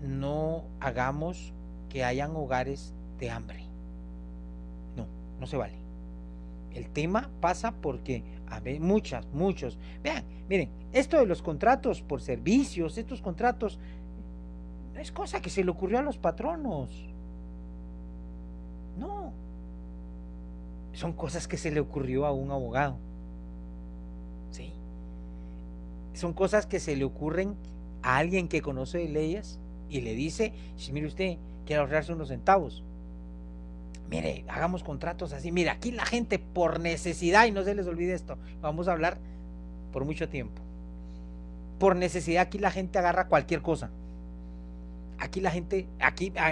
no hagamos que hayan hogares de hambre. No se vale. El tema pasa porque a ver, muchos, vean, miren, esto de los contratos por servicios, estos contratos, no es cosa que se le ocurrió a los patronos. No. Son cosas que se le ocurrió a un abogado. Sí. Son cosas que se le ocurren a alguien que conoce de leyes y le dice, si mire usted, quiere ahorrarse unos centavos. Mire, hagamos contratos así. Mire, aquí la gente por necesidad, y no se les olvide esto, vamos a hablar por mucho tiempo. Por necesidad aquí la gente agarra cualquier cosa. Aquí la gente,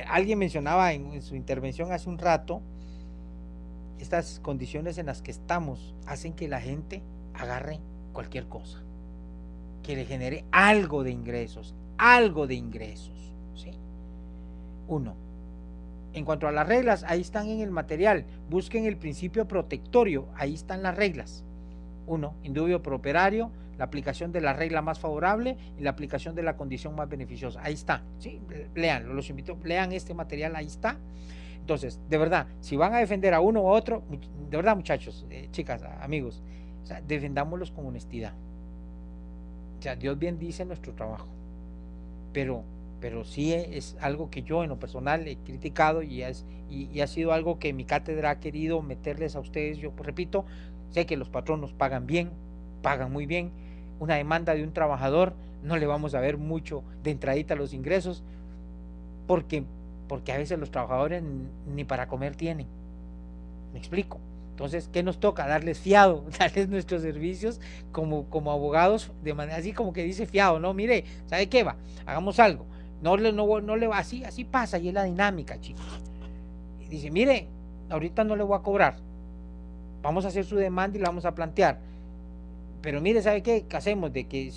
alguien mencionaba en su intervención hace un rato, estas condiciones en las que estamos hacen que la gente agarre cualquier cosa, que le genere algo de ingresos, ¿sí? Uno. En cuanto a las reglas, ahí están en el material. Busquen el principio protectorio, ahí están las reglas. 1. Indubio pro operario, la aplicación de la regla más favorable y la aplicación de la condición más beneficiosa. Ahí está, ¿sí? Leanlo, los invito, lean este material, ahí está. Entonces, de verdad, si van a defender a uno u otro, de verdad muchachos, chicas, amigos, o sea, defendámoslos con honestidad. O sea, Dios bien dice nuestro trabajo, pero sí es algo que yo en lo personal he criticado y ha sido algo que mi cátedra ha querido meterles a ustedes. Yo repito, sé que los patronos pagan bien, pagan muy bien. Una demanda de un trabajador no le vamos a ver mucho de entradita a los ingresos, porque a veces los trabajadores ni para comer tienen. ¿Me explico? Entonces, ¿qué nos toca? Darles fiado, darles nuestros servicios como abogados, de manera así como que dice fiado, ¿no? Mire, ¿sabe qué va? Hagamos algo. No le va así pasa, y es la dinámica, chicos. Y dice, mire, ahorita no le voy a cobrar. Vamos a hacer su demanda y la vamos a plantear. Pero mire, ¿sabe qué? ¿Qué hacemos? De que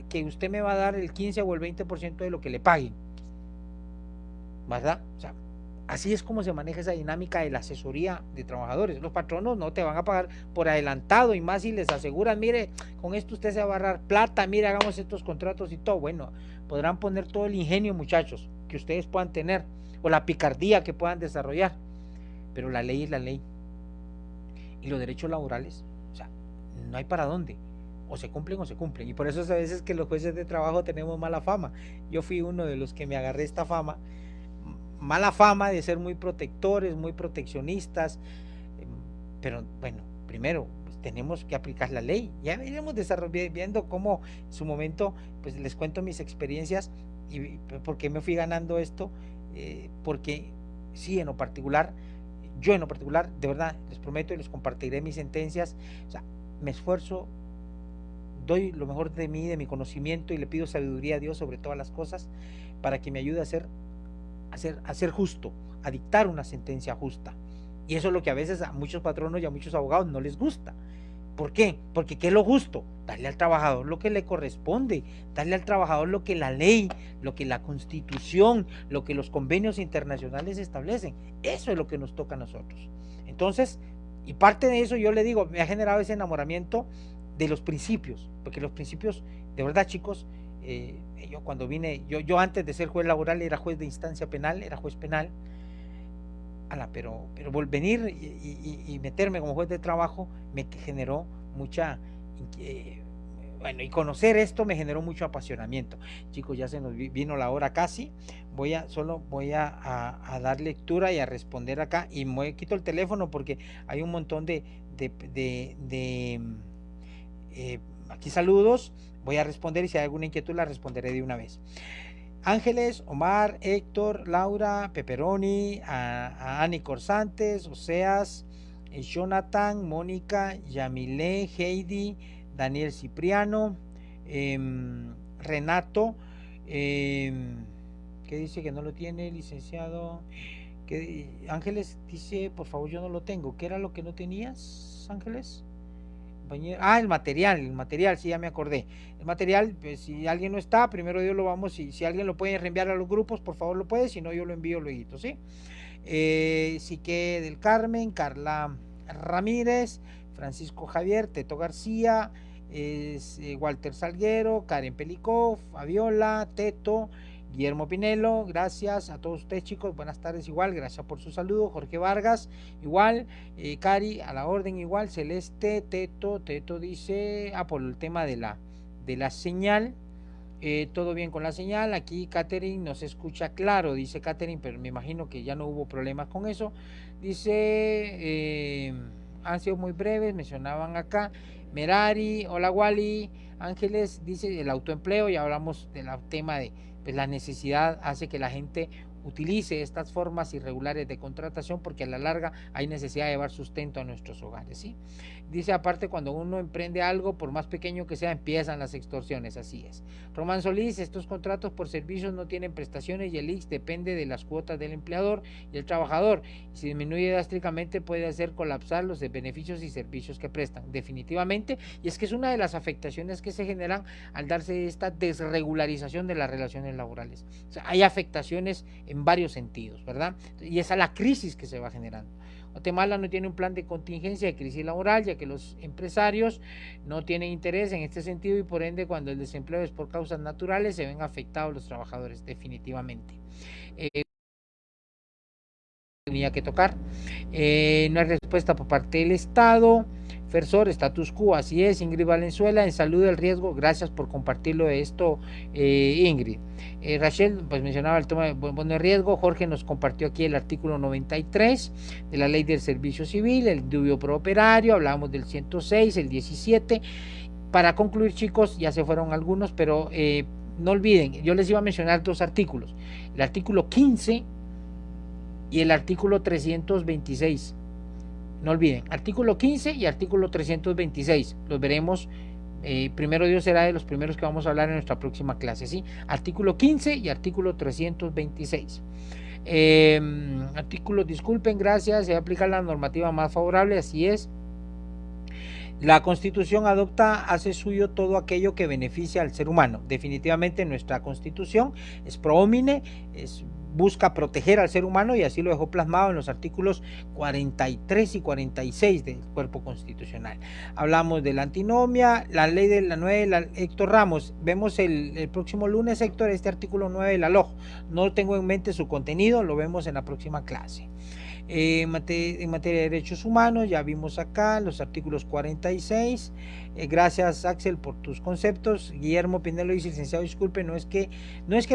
que usted me va a dar el 15 o el 20% de lo que le paguen. ¿Verdad? O sea, así es como se maneja esa dinámica de la asesoría de trabajadores. Los patronos no te van a pagar por adelantado, y más si les aseguran, mire, con esto usted se va a ahorrar plata, mire, hagamos estos contratos y todo. Bueno, podrán poner todo el ingenio, muchachos, que ustedes puedan tener, o la picardía que puedan desarrollar, pero la ley es la ley. Y los derechos laborales, o sea, no hay para dónde. O se cumplen o se cumplen. Y por eso es a veces que los jueces de trabajo tenemos mala fama. Yo fui uno de los que me agarré esta fama, mala fama de ser muy protectores, muy proteccionistas, pero bueno, primero pues tenemos que aplicar la ley. Ya iremos viendo cómo en su momento, pues les cuento mis experiencias y por qué me fui ganando esto, porque sí, yo en lo particular, de verdad, les prometo y les compartiré mis sentencias, o sea, me esfuerzo, doy lo mejor de mí, de mi conocimiento, y le pido sabiduría a Dios sobre todas las cosas para que me ayude a ser justo, a dictar una sentencia justa. Y eso es lo que a veces a muchos patronos y a muchos abogados no les gusta. ¿Por qué? Porque ¿qué es lo justo? Darle al trabajador lo que le corresponde, darle al trabajador lo que la ley, lo que la Constitución, lo que los convenios internacionales establecen. Eso es lo que nos toca a nosotros. Entonces, y parte de eso, yo le digo, me ha generado ese enamoramiento de los principios, porque los principios, de verdad, chicos, yo cuando vine, yo antes de ser juez laboral era juez de instancia penal, era juez penal, pero venir y meterme como juez de trabajo me generó mucha, bueno, y conocer esto me generó mucho apasionamiento. Chicos, ya se nos vino la hora casi, solo voy a dar lectura y a responder acá, y quito el teléfono porque hay un montón de aquí saludos, voy a responder, y si hay alguna inquietud la responderé de una vez. Ángeles, Omar, Héctor, Laura, Pepperoni, a Ani Corsantes, Oseas, Jonathan, Mónica, Yamile, Heidi, Daniel Cipriano, Renato, que dice que no lo tiene, licenciado, Que Ángeles dice, por favor, yo no lo tengo. ¿Qué era lo que no tenías, Ángeles? El material, sí, ya me acordé. El material, pues si alguien no está, primero Dios lo vamos, si alguien lo puede reenviar a los grupos, por favor lo puede, si no yo lo envío luego, ¿sí? Sique del Carmen, Carla Ramírez, Francisco Javier, Teto García, Walter Salguero, Karen Pelicó, Fabiola, Teto, Guillermo Pinelo, gracias a todos ustedes, chicos, buenas tardes igual, gracias por su saludo. Jorge Vargas, igual, Cari, a la orden igual, Celeste, Teto dice, por el tema de la señal, todo bien con la señal. Aquí Catherine nos escucha claro, dice Catherine, pero me imagino que ya no hubo problemas con eso. Dice, han sido muy breves, mencionaban acá. Merari, hola Wally, Ángeles, dice el autoempleo, ya hablamos del tema de pues, la necesidad hace que la gente utilice estas formas irregulares de contratación porque a la larga hay necesidad de llevar sustento a nuestros hogares, ¿sí? Dice aparte cuando uno emprende algo, por más pequeño que sea, empiezan las extorsiones, así es. Román Solís, estos contratos por servicios no tienen prestaciones y el IX depende de las cuotas del empleador y el trabajador. Y si disminuye drásticamente puede hacer colapsar los beneficios y servicios que prestan, definitivamente, y es que es una de las afectaciones que se generan al darse esta desregularización de las relaciones laborales. O sea, hay afectaciones en varios sentidos, ¿verdad? Y esa es la crisis que se va generando. Guatemala no tiene un plan de contingencia de crisis laboral, ya que los empresarios no tienen interés en este sentido y por ende cuando el desempleo es por causas naturales se ven afectados los trabajadores, definitivamente. Tenía que tocar. No hay respuesta por parte del Estado. Fersor, status quo, así es. Ingrid Valenzuela, en salud del riesgo, gracias por compartirlo de esto, Ingrid. Rachel, pues mencionaba el tema de bono de riesgo. Jorge nos compartió aquí el artículo 93 de la ley del servicio civil, el dubio pro operario, hablábamos del 106, el 17. Para concluir, chicos, ya se fueron algunos, pero no olviden, yo les iba a mencionar dos artículos. El artículo 15 y el artículo 326. No olviden, artículo 15 y artículo 326. Los veremos, primero Dios será de los primeros que vamos a hablar en nuestra próxima clase, ¿sí? Artículo 15 y artículo 326. Artículos, disculpen, gracias, se va a aplicar la normativa más favorable, así es. La Constitución hace suyo todo aquello que beneficia al ser humano. Definitivamente nuestra Constitución es pro homine, busca proteger al ser humano y así lo dejó plasmado en los artículos 43 y 46 del cuerpo constitucional. Hablamos de la antinomia, la ley de la 9, Héctor Ramos, vemos el próximo lunes, Héctor, este artículo 9 de la LOJ. No tengo en mente su contenido, lo vemos en la próxima clase. En materia de derechos humanos, ya vimos acá los artículos 46. Gracias, Axel, por tus conceptos. Guillermo Pinelo dice, licenciado, disculpe, no es que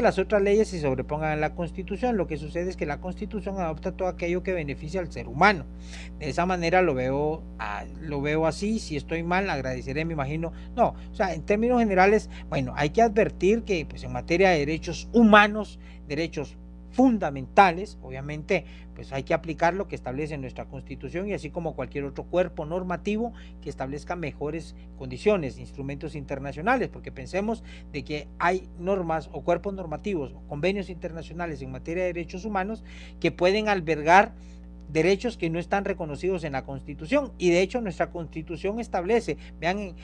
las otras leyes se sobrepongan a la Constitución, lo que sucede es que la Constitución adopta todo aquello que beneficia al ser humano. De esa manera lo veo así. Si estoy mal, agradeceré, me imagino. No, o sea, en términos generales, bueno, hay que advertir que pues, en materia de derechos humanos, derechos fundamentales, obviamente, pues hay que aplicar lo que establece nuestra Constitución y así como cualquier otro cuerpo normativo que establezca mejores condiciones, instrumentos internacionales, porque pensemos de que hay normas o cuerpos normativos o convenios internacionales en materia de derechos humanos que pueden albergar derechos que no están reconocidos en la Constitución y de hecho nuestra Constitución establece, vean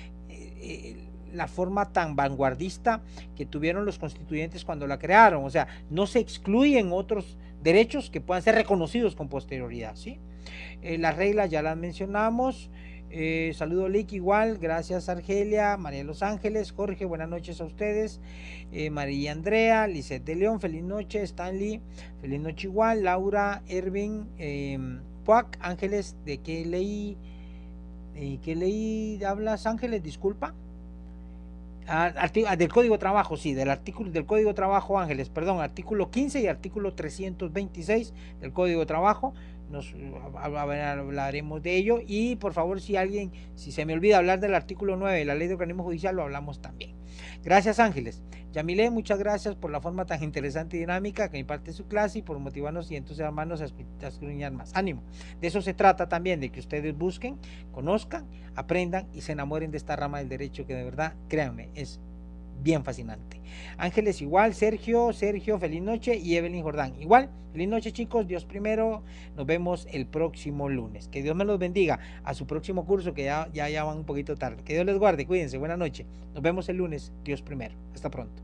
la forma tan vanguardista que tuvieron los constituyentes cuando la crearon, o sea, no se excluyen otros derechos que puedan ser reconocidos con posterioridad, ¿sí? Las reglas ya las mencionamos. Saludo Lick igual, gracias Argelia, María de los Ángeles, Jorge, buenas noches a ustedes, María Andrea, Lisette de León, feliz noche, Stanley, feliz noche igual, Laura, Ervin, Puac, Ángeles, ¿de qué ley hablas, Ángeles? Disculpa. Del Código de Trabajo, sí, del artículo del Código de Trabajo, Ángeles, perdón, artículo 15 y artículo 326 del Código de Trabajo, hablaremos de ello y por favor si se me olvida hablar del artículo 9 de la Ley de Organismo Judicial, lo hablamos también. Gracias Ángeles. Yamile, muchas gracias por la forma tan interesante y dinámica que imparte su clase y por motivarnos y entusiasmarnos a escudriñar más. Ánimo. De eso se trata también, de que ustedes busquen, conozcan, aprendan y se enamoren de esta rama del derecho que de verdad, créanme, es bien fascinante. Ángeles igual, Sergio, feliz noche, y Evelyn Jordán igual, feliz noche chicos, Dios primero, nos vemos el próximo lunes, que Dios me los bendiga, a su próximo curso que ya van un poquito tarde, que Dios les guarde, cuídense, buena noche, nos vemos el lunes, Dios primero, hasta pronto.